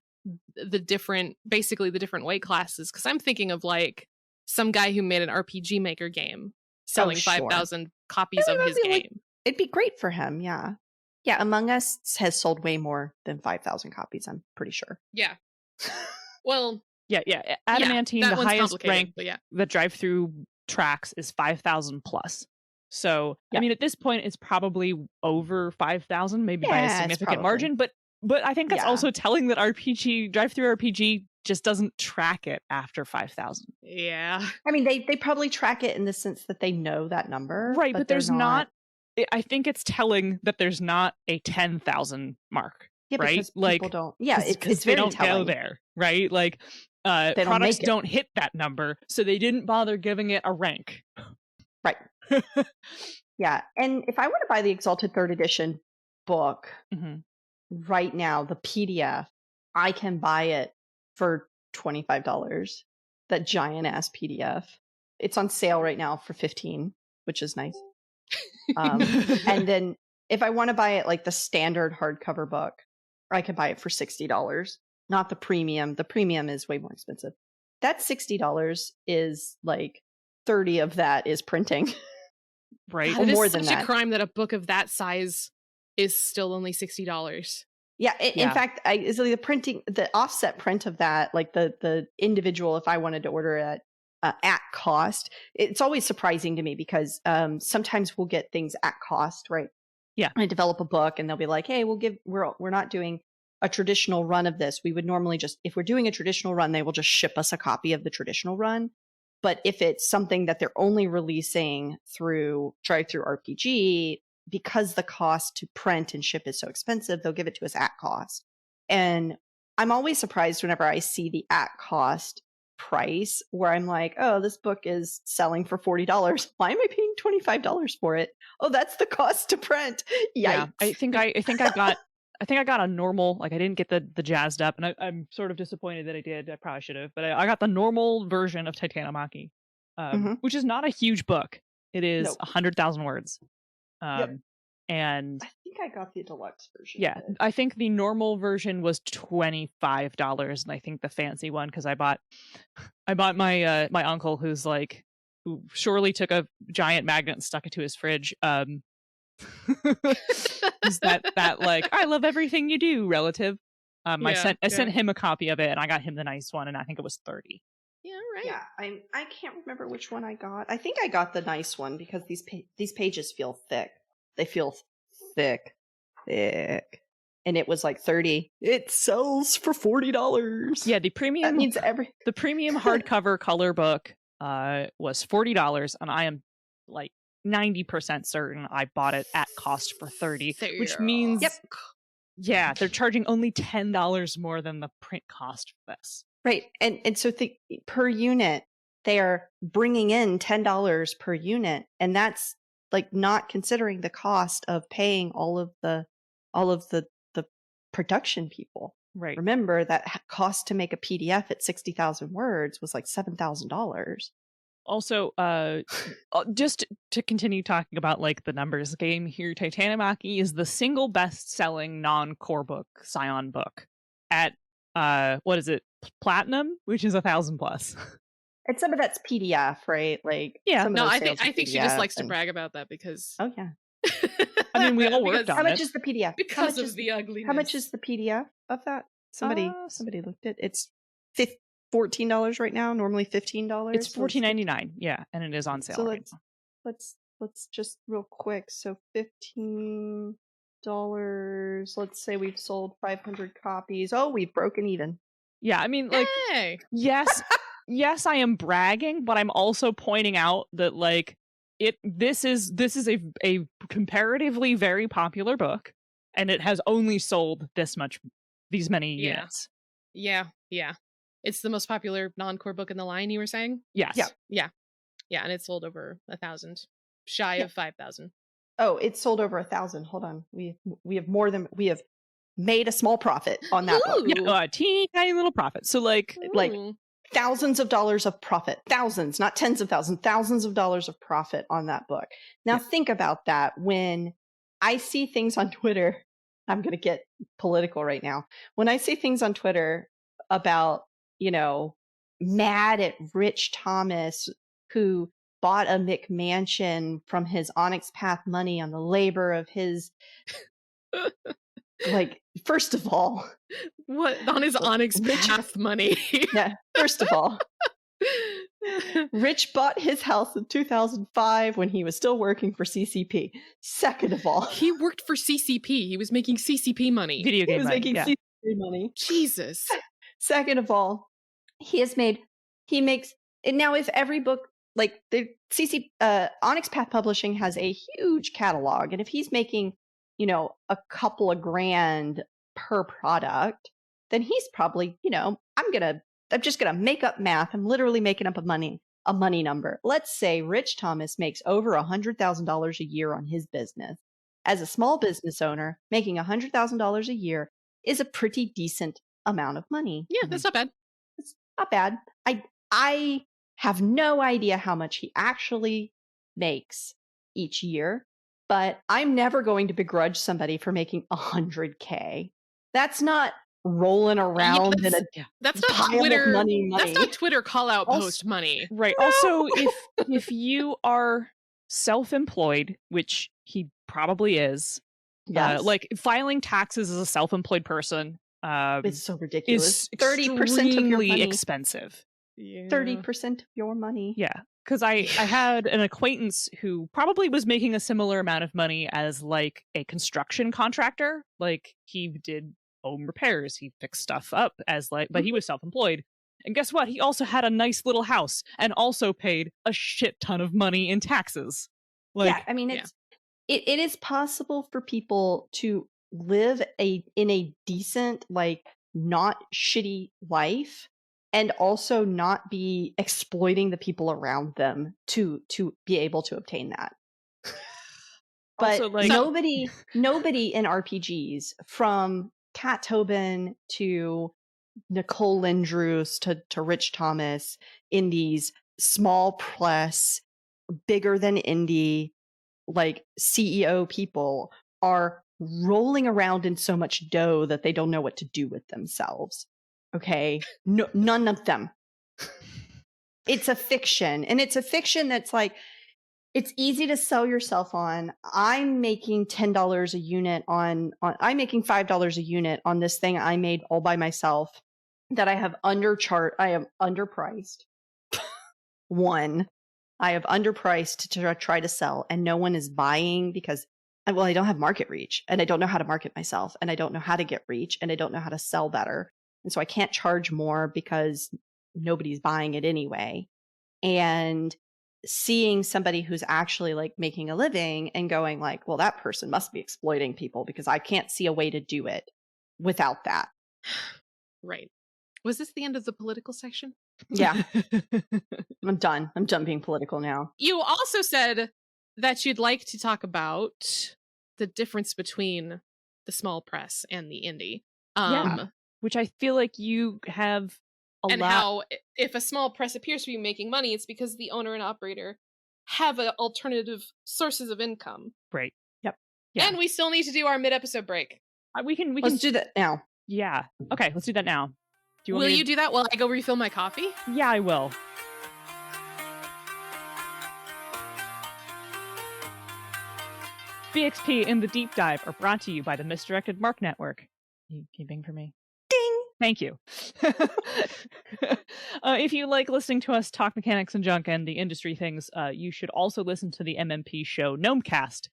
the different weight classes. Cause I'm thinking of like some guy who made an RPG Maker game selling sure. 5,000 copies Yeah, of his that'd be like- game. It'd be great for him. Yeah. Yeah. Among Us has sold way more than 5,000 copies. I'm pretty sure. Yeah. Well, Yeah. Adamantine, that the one's highest complicated, rank but yeah. that drive-through tracks is 5,000 plus. So Yeah. I mean, at this point, it's probably over 5,000, maybe by Yeah, a it's significant probably. margin. But I think that's Yeah. also telling that drive-through RPG just doesn't track it after 5,000. Yeah. I mean, they probably track it in the sense that they know that number. Right, but they're there's not. I think it's telling that there's not a 10,000 mark. Yeah, right? because Like, people don't. Yeah, it's they very don't telling. go there, right? Like don't products make it. don't hit that number, so they didn't bother giving it a rank. Right. Yeah, and if I were to buy the Exalted Third Edition book Mhm. right now, the PDF, I can buy it for $25. That giant ass PDF. It's on sale right now for $15, which is nice. And then if I want to buy it like the standard hardcover book, I could buy it for $60. Not the premium. The premium is way more expensive. That $60 is like 30 of that is printing. Right. Or It more is than such that. a crime that a book of that size is still only $60. Yeah, Yeah. in fact, is the printing, the offset print of that, like the individual, if I wanted to order it at cost, it's always surprising to me because sometimes we'll get things at cost, right? Yeah. I develop a book and they'll be like, hey, we're not doing a traditional run of this. We would normally if we're doing a traditional run, they will just ship us a copy of the traditional run. But if it's something that they're only releasing through DriveThruRPG, because the cost to print and ship is so expensive, they'll give it to us at cost. And I'm always surprised whenever I see the at cost price where I'm like, oh, this book is selling for $40. Why am I paying $25 for it? Oh, that's the cost to print. Yikes. Yeah. I think I got a normal, like I didn't get the jazzed up, and I'm sort of disappointed that I did. I probably should have, but I got the normal version of Titanomachy, which is not a huge book. It is Nope. 100,000 words. And I think I got the deluxe version. yeah, of it. I think the normal version was $25, and I think the fancy one, because I bought my my uncle who surely took a giant magnet and stuck it to his fridge. Is that like, I love everything you do relative. I sent him a copy of it, and I got him the nice one, and I think it was 30. Yeah, right. Yeah, I can't remember which one I got. I think I got the nice one because these pages feel thick. They feel thick, and it was like 30. It sells for $40. Yeah, the premium. That means the premium hardcover color book was $40, and I am like 90% certain I bought it at cost for 30, which Sick. means Yep. yeah, they're charging only $10 more than the print cost for this. Right. And so per unit, they are bringing in $10 per unit. And that's like not considering the cost of paying all of the production people. Right. Remember that cost to make a PDF at 60,000 words was like $7,000. Also, just to continue talking about like the numbers game here, Titanomachy is the single best-selling non-core book, Scion book, at what is it, platinum, which is 1,000 plus. And some of that's PDF, right? Like Yeah. some of No, those I sales think are she just PDF likes to and- brag about that because. Oh yeah. I mean, we all worked on How it. much is the PDF? How Because much of is the ugliness. How much is the PDF of that? Somebody looked at it's $14 right now. Normally $15. It's $14.99. Yeah, and it is on sale. So right now. let's just real quick. So $15. Let's say we've sold 500 copies. Oh, we've broken even. Yeah, I mean, like, Hey! yes, I am bragging, but I'm also pointing out that like this is a comparatively very popular book, and it has only sold these many Yeah. units. Yeah. It's the most popular non-core book in the line, you were saying? Yes. Yeah. Yeah, and it sold over 1,000. Shy of 5,000. Oh, it sold over 1,000. Hold on. We have made a small profit on that book. Yeah, a teeny tiny little profit. So like Ooh. Thousands of dollars of profit. Thousands, not tens of thousands, thousands of dollars of profit on that book. Now think about that. When I see things on Twitter, I'm going to get political right now. When I see things on Twitter about, mad at Rich Thomas, who bought a McMansion from his Onyx Path money on the labor of his, first of all, What on his Onyx Path money? yeah, first of all, Rich bought his house in 2005 when he was still working for CCP. Second of all, He worked for CCP. He was making CCP money. video he game was money, making yeah. CCP money. Jesus. Second of all, he makes, and now if every book, like the Onyx Path Publishing has a huge catalog, and if he's making, a couple of grand per product, then he's probably, I'm just gonna make up math. I'm literally making up a money number. Let's say Rich Thomas makes over $100,000 a year on his business. As a small business owner, making $100,000 a year is a pretty decent amount of money. Yeah, that's not bad. It's not bad. I have no idea how much he actually makes each year, but I'm never going to begrudge somebody for making $100K. That's not rolling around in a That's not pile Twitter of money. That's not Twitter call out post money. Right. No. Also, if you are self-employed, which he probably is, Yes. like filing taxes as a self-employed person, It's so ridiculous. is 30% of your money. expensive. 30% of your money. Yeah, because I had an acquaintance who probably was making a similar amount of money as like a construction contractor. Like he did home repairs, he fixed stuff up but he was self-employed. And guess what? He also had a nice little house and also paid a shit ton of money in taxes. Like, Yeah, I mean, it is possible for people to live in a decent, like, not shitty life and also not be exploiting the people around them to be able to obtain that. But also, like, nobody in RPGs, from Kat Tobin to Nicole Lindrus to Rich Thomas, in these small press, bigger than indie, like CEO people, are rolling around in so much dough that they don't know what to do with themselves. Okay? No, none of them. It's a fiction, and it's a fiction that's like, it's easy to sell yourself on. I'm making $10 a unit I'm making $5 a unit on this thing I made all by myself that I am underpriced. One, I have underpriced to try to sell, and no one is buying because, well, I don't have market reach, and I don't know how to market myself, and I don't know how to get reach, and I don't know how to sell better. And so I can't charge more because nobody's buying it anyway. And seeing somebody who's actually like making a living and going like, well, that person must be exploiting people because I can't see a way to do it without that. Right. Was this the end of the political section? Yeah. I'm done. I'm done being political now. You also said that you'd like to talk about the difference between the small press and the indie. Yeah. Which I feel like you have and how if a small press appears to be making money, it's because the owner and operator have alternative sources of income. Right. Yep. Yeah. And we still need to do our mid-episode break. Let's do that now. Yeah. Okay, let's do that now. Will you do that while I go refill my coffee? Yeah, I will. BXP in the Deep Dive are brought to you by the Misdirected Mark Network. Can you bing for me? Ding! Thank you. If you like listening to us talk mechanics and junk and the industry things, you should also listen to the MMP show Gnomecast.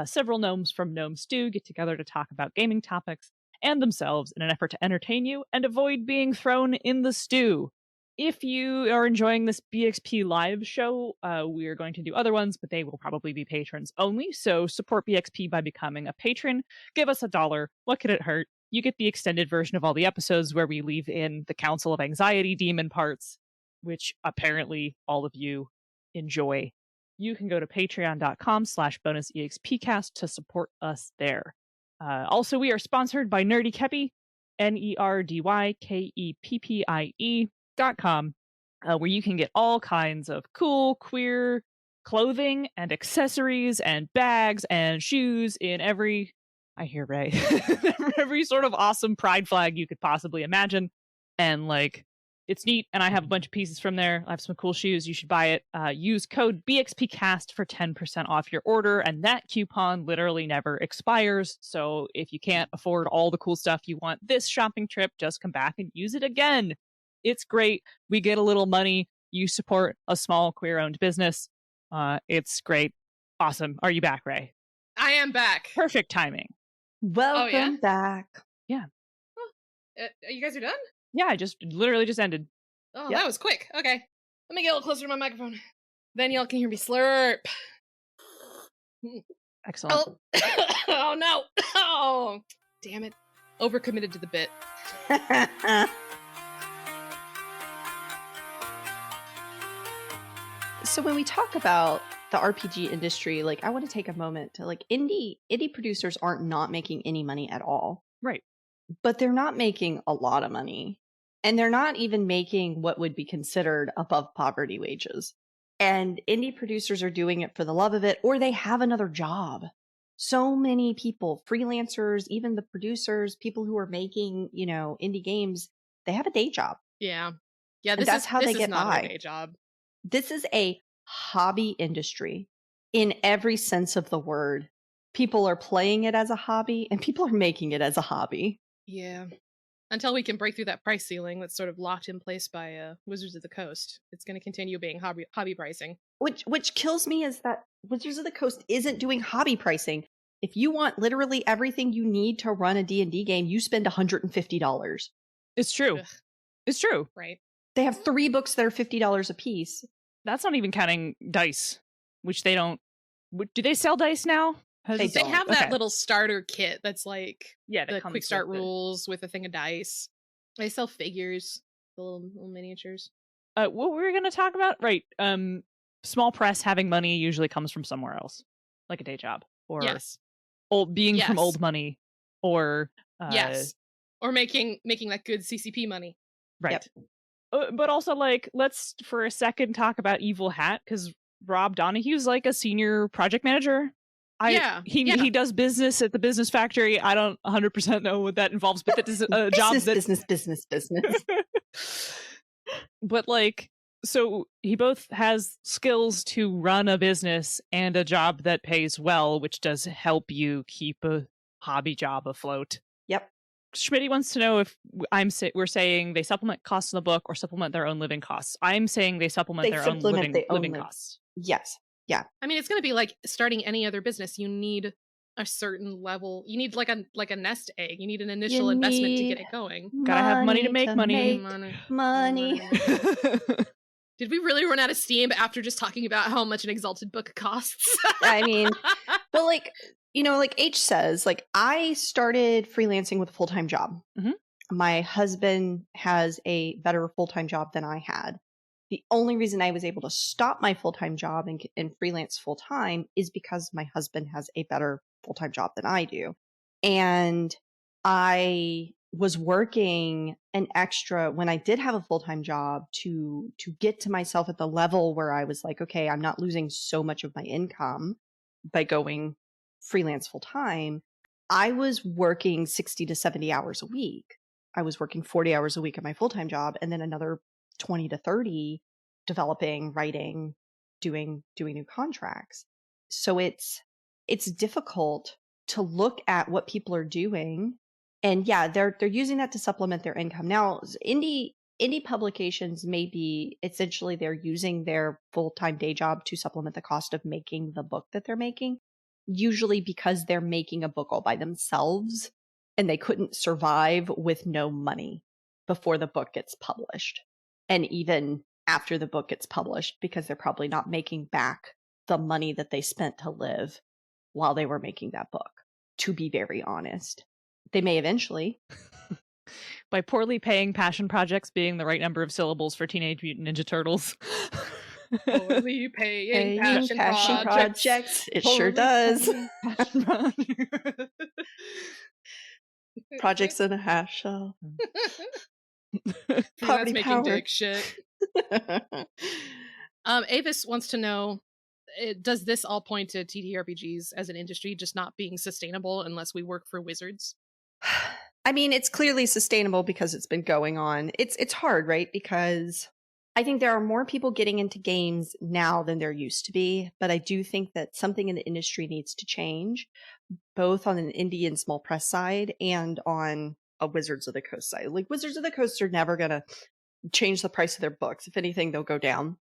Several gnomes from Gnome Stew get together to talk about gaming topics and themselves in an effort to entertain you and avoid being thrown in the stew. If you are enjoying this BXP live show, we are going to do other ones, but they will probably be patrons only. So support BXP by becoming a patron. Give us $1. What could it hurt? You get the extended version of all the episodes where we leave in the Council of Anxiety demon parts, which apparently all of you enjoy. You can go to patreon.com/bonusexpcast to support us there. Also, we are sponsored by Nerdy Keppy, NERDYKEPPIE.com, where you can get all kinds of cool, queer clothing and accessories and bags and shoes in every, I hear Ray, every sort of awesome pride flag you could possibly imagine. And like, it's neat, and I have a bunch of pieces from there. I have some cool shoes. You should buy it. Use code BXPcast for 10% off your order, and that coupon literally never expires. So if you can't afford all the cool stuff you want this shopping trip, just come back and use it again. It's great. We get a little money. You support a small queer-owned business. It's great. Awesome. Are you back, Ray? I am back. Perfect timing. Welcome back. Yeah. You guys are done? Yeah, I literally just ended. Oh, That was quick. Okay. Let me get a little closer to my microphone. Then y'all can hear me slurp. Excellent. Oh no. Oh, damn it. Overcommitted to the bit. So when we talk about the RPG industry, like I want to take a moment to like indie producers aren't not making any money at all. Right. But they're not making a lot of money. And they're not even making what would be considered above poverty wages. And indie producers are doing it for the love of it, or they have another job. So many people, freelancers, even the producers, people who are making, indie games, they have a day job. Yeah. That's how they get not by. A day job. This is a hobby industry in every sense of the word. People are playing it as a hobby and people are making it as a hobby. Yeah. Until we can break through that price ceiling that's sort of locked in place by Wizards of the Coast, it's going to continue being hobby pricing. Which kills me is that Wizards of the Coast isn't doing hobby pricing. If you want literally everything you need to run a D&D game, you spend $150. It's true. Ugh. It's true. Right. They have 3 books that are $50 a piece. That's not even counting dice, which they don't. Do they sell dice now? They have that little starter kit that's like the quick start rules with a thing of dice. They sell figures, the little miniatures. What were we going to talk about? Right. Small press having money usually comes from somewhere else, like a day job, or being from old money, or or making that good CCP money. Right. Yep. But also, like, let's for a second talk about Evil Hat, because Rob Donahue's like a senior project manager. He does business at the business factory. I don't 100% know what that involves, but that is a job that business. But like, so he both has skills to run a business and a job that pays well, which does help you keep a hobby job afloat. Yep. Schmitty wants to know if we're saying they supplement costs in the book or supplement their own living costs. I'm saying they supplement their own living costs. Yes. Yeah. I mean, it's going to be like starting any other business. You need a certain level. You need like a nest egg. You need an initial investment to get it going. Gotta have money to make money. Money. Did we really run out of steam after just talking about how much an Exalted book costs? I mean, but like, like H says, like I started freelancing with a full-time job. Mhm. My husband has a better full-time job than I had. The only reason I was able to stop my full-time job and freelance full-time is because my husband has a better full-time job than I do. And I was working an extra when I did have a full-time job to get to myself at the level where I was like, okay, I'm not losing so much of my income by going freelance full-time. I was working 60 to 70 hours a week. I was working 40 hours a week at my full-time job and then another 20 to 30 developing, writing, doing new contracts. So it's difficult to look at what people are doing, and yeah, they're using that to supplement their income. Now, indie publications may be essentially they're using their full-time day job to supplement the cost of making the book that they're making, usually because they're making a book all by themselves and they couldn't survive with no money before the book gets published. And even after the book gets published, because they're probably not making back the money that they spent to live while they were making that book, to be very honest. They may eventually. By poorly paying passion projects being the right number of syllables for Teenage Mutant Ninja Turtles. Poorly paying passion projects. It sure does. Projects in a hash shell. That's making dick shit. Avis wants to know, does this all point to TTRPGs as an industry just not being sustainable unless we work for Wizards? I mean, it's clearly sustainable because it's been going on. It's hard, right? Because I think there are more people getting into games now than there used to be, but I do think that something in the industry needs to change, both on an indie and small press side and on a Wizards of the Coast side. Like, Wizards of the Coast are never going to change the price of their books. If anything, they'll go down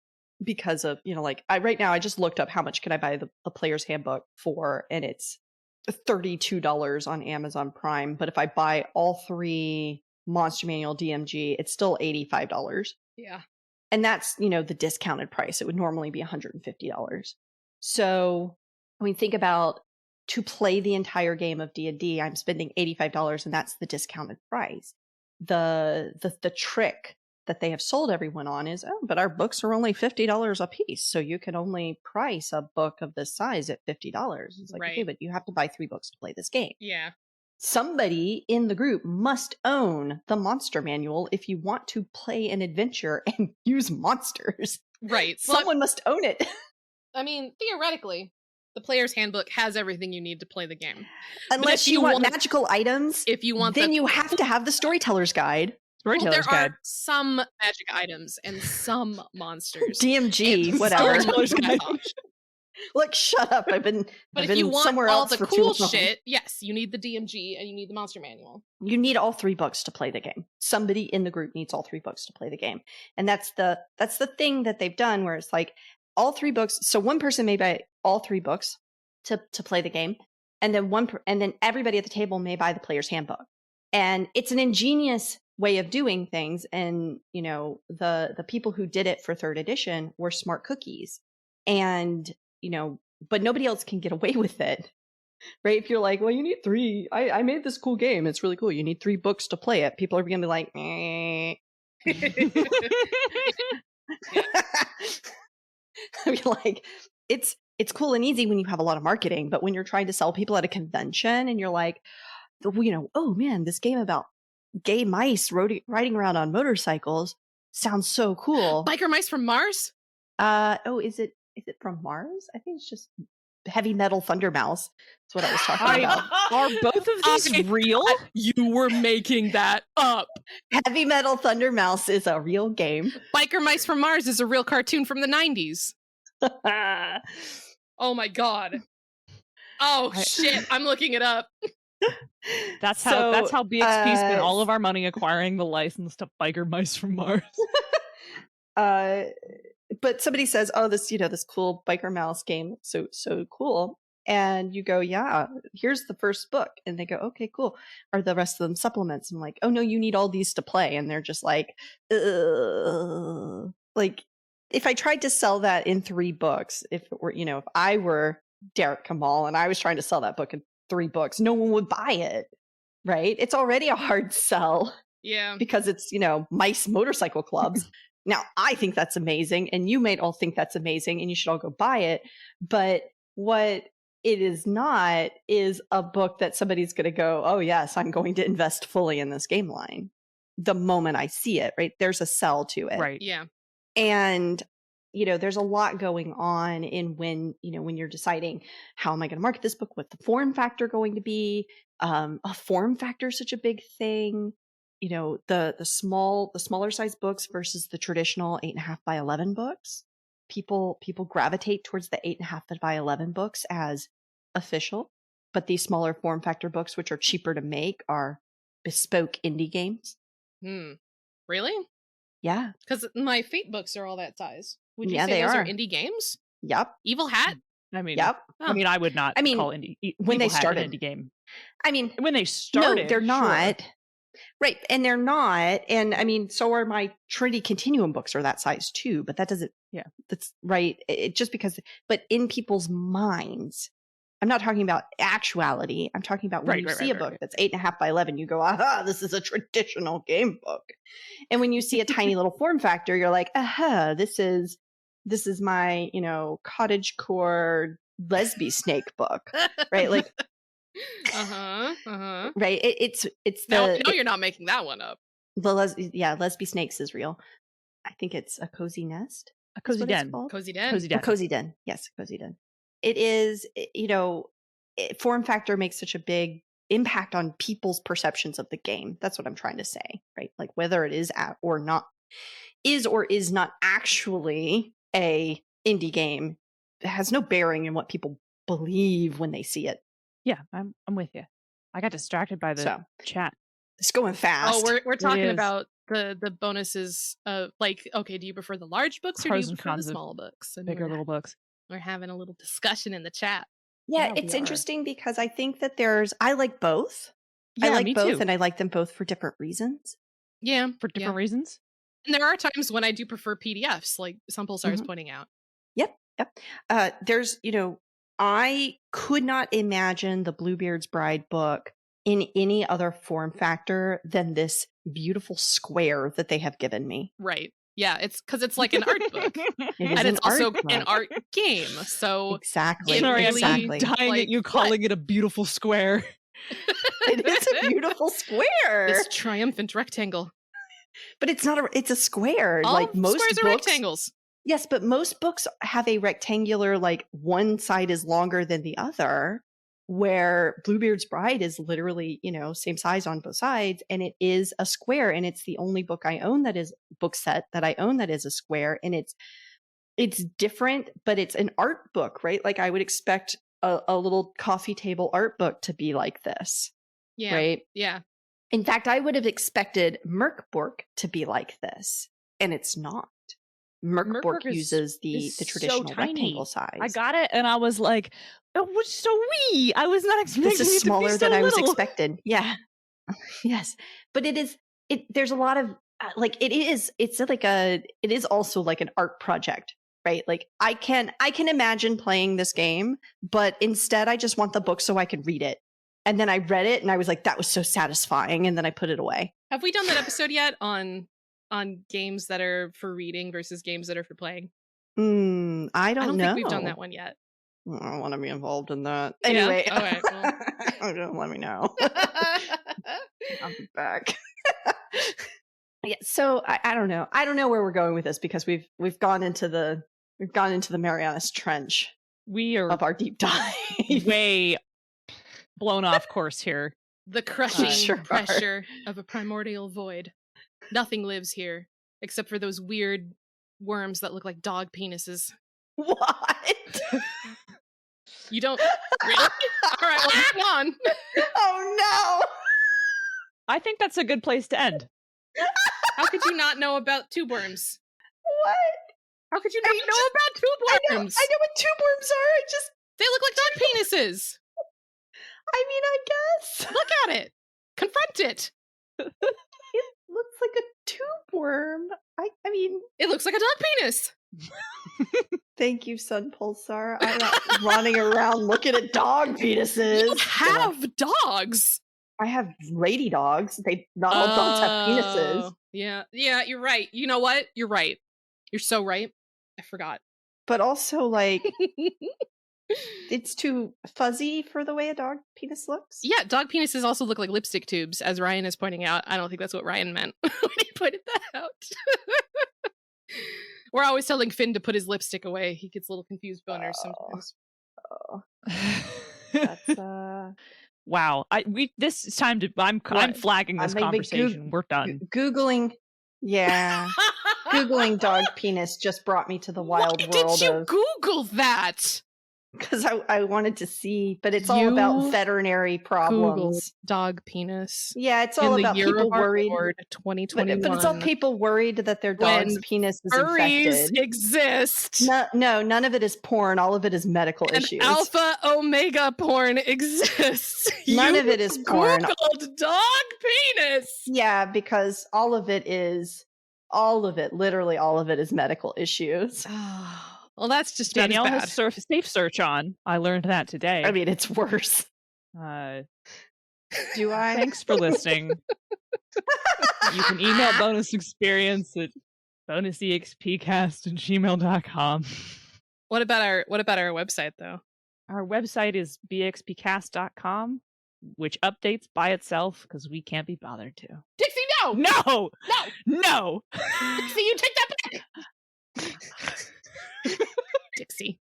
because of, like, right now I just looked up how much can I buy the Player's Handbook for, and it's $32 on Amazon Prime. But if I buy all 3 Monster Manual DMG, it's still $85. Yeah. And that's, the discounted price. It would normally be $150. So when we think about to play the entire game of D&D, I'm spending $85, and that's the discounted price. The trick that they have sold everyone on is, but our books are only $50 a piece, so you can only price a book of this size at $50. It's like, right. Okay, but you have to buy 3 books to play this game. Yeah. Somebody in the group must own the monster manual if you want to play an adventure and use monsters. Right. Someone must own it. I mean, theoretically, the Player's Handbook has everything you need to play the game. Unless you want magical items, if you want, then you have to have the Storyteller's Guide. Well, there are some magic items and some monsters. DMG, whatever. Storyteller's Guide. Look, shut up. I've been you want somewhere all else the for cool too long. shit, yes, you need the DMG and you need the Monster Manual. You need all 3 books to play the game. Somebody in the group needs all 3 books to play the game. And that's the thing that they've done, where it's like all 3 books. So one person may buy all 3 books to play the game, and then everybody at the table may buy the Player's Handbook. And it's an ingenious way of doing things. And the people who did it for 3rd edition were smart cookies. And but nobody else can get away with it, right? If you're like, well, you need 3. I made this cool game. It's really cool. You need 3 books to play it. People are going to be like, eh. I mean, like, it's cool and easy when you have a lot of marketing, but when you're trying to sell people at a convention and you're like, oh man, this game about gay mice riding around on motorcycles sounds so cool. Biker Mice from Mars? Is it from Mars? I think it's just Heavy Metal Thunder Mouse. That's what I was talking about. Are both of these real? You were making that up. Heavy Metal Thunder Mouse is a real game. Biker Mice from Mars is a real cartoon from the 90s. Oh my god. Oh shit, I'm looking it up. That's how BXP spent all of our money acquiring the license to Biker Mice from Mars. But somebody says, "Oh, this cool biker mouse game, so cool," and you go, "Yeah, here's the first book," and they go, "Okay, cool. Are the rest of them supplements?" I'm like, "Oh no, you need all these to play," and they're just like, like if I tried to sell that in 3 books, if it were, if I were Derek Kamal and I was trying to sell that book in 3 books, no one would buy it, right? It's already a hard sell Yeah. because it's, mice motorcycle clubs. Now, I think that's amazing, and you might all think that's amazing, and you should all go buy it. But what it is not is a book that somebody's going to go, oh, yes, I'm going to invest fully in this game line the moment I see it, right? There's a sell to it. Right. Yeah. And, there's a lot going on in when you're deciding how am I going to market this book? What's the form factor going to be? A form factor is such a big thing. The smaller size books versus the traditional 8.5 by 11 books. People gravitate towards the 8.5 by 11 books as official, but these smaller form factor books, which are cheaper to make, are bespoke indie games. Really? Yeah. Because my Fate books are all that size. Would you Yeah, say they those are are. indie games? Yep. Evil Hat? I mean, Yep. I would not I mean, call indie when they Evil Hat started. an indie game. I mean, When they started, no, they're sure. not. Right. And they're not. And I mean, so are my Trinity Continuum books are that size too, but that doesn't, that's right. It just because, but in people's minds, I'm not talking about actuality. I'm talking about when you see a book that's 8.5 by 11, you go, aha, this is a traditional game book. And when you see a tiny little form factor, you're like, aha, this is my, cottagecore lesbian snake book, right? Like, right. It's no, you're not making that one up. Lesbian snakes is real. I think it's a cozy nest. A cozy den. Cozy den. A cozy den. Yes, cozy den. It is, form factor makes such a big impact on people's perceptions of the game. That's what I'm trying to say, right? Like whether it is or is not actually a indie game, it has no bearing in what people believe when they see it. Yeah, I'm with you. I got distracted by the chat. It's going fast. Oh, we're talking about the bonuses of like, okay, do you prefer the large books or do you prefer the small books? And bigger little books. We're having a little discussion in the chat. Yeah, it's interesting because I think that I like both. Yeah, I like me both, too. and I like them both for different reasons. Yeah, for different reasons. And there are times when I do prefer PDFs, like Sumpulsar is pointing out. Yep. There's, I could not imagine the Bluebeard's Bride book in any other form factor than this beautiful square that they have given me. Right. Yeah, it's because it's like an art book. And it's also an art game. So exactly. Sorry, exactly. I'm dying at you calling it a beautiful square. It is a beautiful square. This triumphant rectangle. But it's not it's a square. All like most squares books, are rectangles. Yes, but most books have a rectangular, like one side is longer than the other, where Bluebeard's Bride is literally, same size on both sides, and it is a square, and it's the only book I own book set that I own that is a square, and it's different, but it's an art book, right? Like I would expect a little coffee table art book to be like this. Yeah. Right? Yeah. In fact, I would have expected Merkbork to be like this, and it's not. Merkbork uses the traditional rectangle size. I got it, and I was like, "It was so wee." I was not expecting this is it smaller to be so than I was little. expected. Yeah, yes, but it is. There's a lot of like it is. It's like it is also like an art project, right? Like I can imagine playing this game, but instead I just want the book so I can read it. And then I read it, and I was like, that was so satisfying, and then I put it away. Have we done that episode yet on games that are for reading versus games that are for playing? I don't know. think we've done that one yet. I don't want to be involved in that. Anyway, all right. Well. Let me know. I'll be back. Yeah, so I don't know. I don't know where we're going with this because we've gone into the Marianas Trench. We are of our deep dive. way blown off course here. The crushing pressure of a primordial void. Nothing lives here except for those weird worms that look like dog penises. What? You don't really? All right, well, move on. Oh no! I think that's a good place to end. How could you not know about tube worms? What? How could you not know about tube worms? I know what tube worms are. They look like dog penises. I mean, I guess. Look at it. Confront it. It looks like a tube worm. I mean, it looks like a dog penis. Thank you, Sun Pulsar. I'm not running around looking at dog penises. You have dogs. I have lady dogs. Not all dogs have penises. Yeah, you're right. You know what? You're right. You're so right. I forgot. But also, like, it's too fuzzy for the way a dog penis looks. Yeah, dog penises also look like lipstick tubes, as Ryan is pointing out. I don't think that's what Ryan meant when he pointed that out. We're always telling Finn to put his lipstick away. He gets a little confused boners sometimes. That's Wow. This is time to I'm flagging this conversation. We're done. Googling Googling dog penis just brought me to the wild world. Why did you Google that? Because I wanted to see, but it's all about veterinary problems. Googled dog penis. Yeah, it's all about people worried. 2021. But it's all people worried that their dog's penis is infected. Exist. No, none of it is porn. All of it is medical issues. Alpha omega porn exists. None of it is porn. Googled dog penis. Yeah, because literally all of it is medical issues. Well, that's just Danielle bad. has safe search on. I learned that today. I mean, it's worse. Do I? Thanks for listening. You can email bonus experience at bonusexpcast@gmail.com. What about our website though? Our website is bxpcast.com, which updates by itself because we can't be bothered to. Dixie, no! No! Dixie, you take that back! Dixie.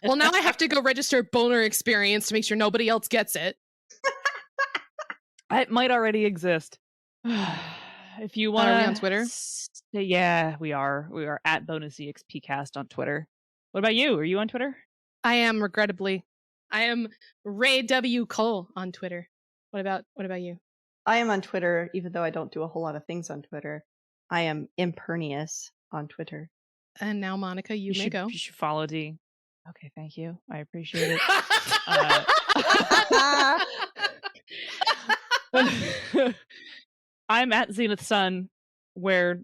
Well, now I have to go register boner experience to make sure nobody else gets it. It might already exist. If you want, are we on Twitter? Yeah, we are. We are at bonusexpcast on Twitter. What about you? Are you on Twitter? I am, regrettably. I am Ray W. Cole on Twitter. What about you? I am on Twitter, even though I don't do a whole lot of things on Twitter. I am impernious on Twitter. And now, Monica, you may go. You should follow D. Okay, thank you. I appreciate it. I'm at Zenith Sun, where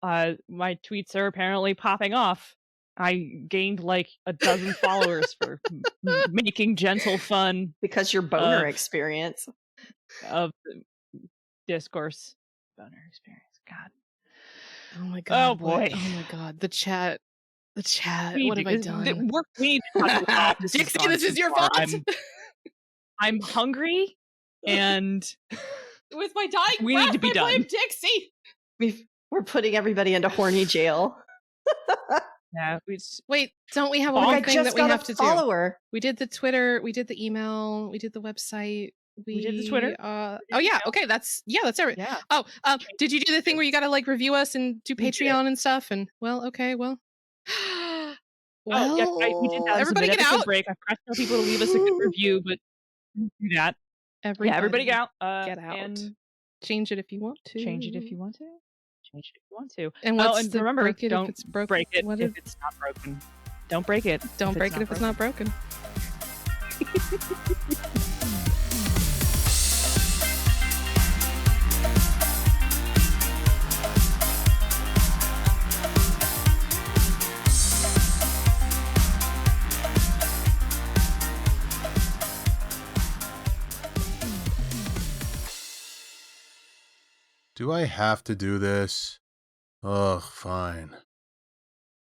my tweets are apparently popping off. I gained like a dozen followers for making gentle fun because your boner experience of discourse. Boner experience. God. Oh my god. Oh boy. Oh my god. The chat. What have I done? Dixie, this is your fault. I'm hungry and with my dying we breath, need to be done. Blame Dixie. We're putting everybody into horny jail. Yeah. Wait, don't we have one more thing that we have to do? We did the Twitter, we did the email, we did the website. We did the Twitter. Oh yeah, okay, that's everything. Yeah. Oh, did you do the thing where you gotta like review us and do Patreon and stuff? And well, okay, well. Well, yeah, we did that. Everybody get out. Break. I forgot to tell people to leave us a good review, but do that. Everybody get out. Get out. And change it if you want to. Change it if you want to. And and remember, break it don't if it's broken. Break it if it's not broken. Don't break it. Don't break it if it's not broken. Do I have to do this? Ugh, fine.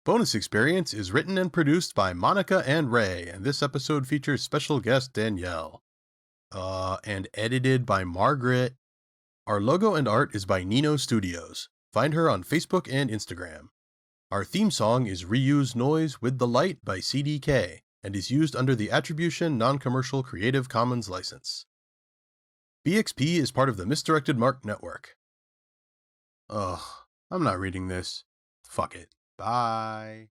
Bonus Experience is written and produced by Monica and Ray, and this episode features special guest Danielle. And edited by Margaret. Our logo and art is by Nino Studios. Find her on Facebook and Instagram. Our theme song is Reuse Noise with the Light by CDK, and is used under the Attribution Non-Commercial Creative Commons license. BXP is part of the Misdirected Mark Network. Ugh, I'm not reading this. Fuck it. Bye.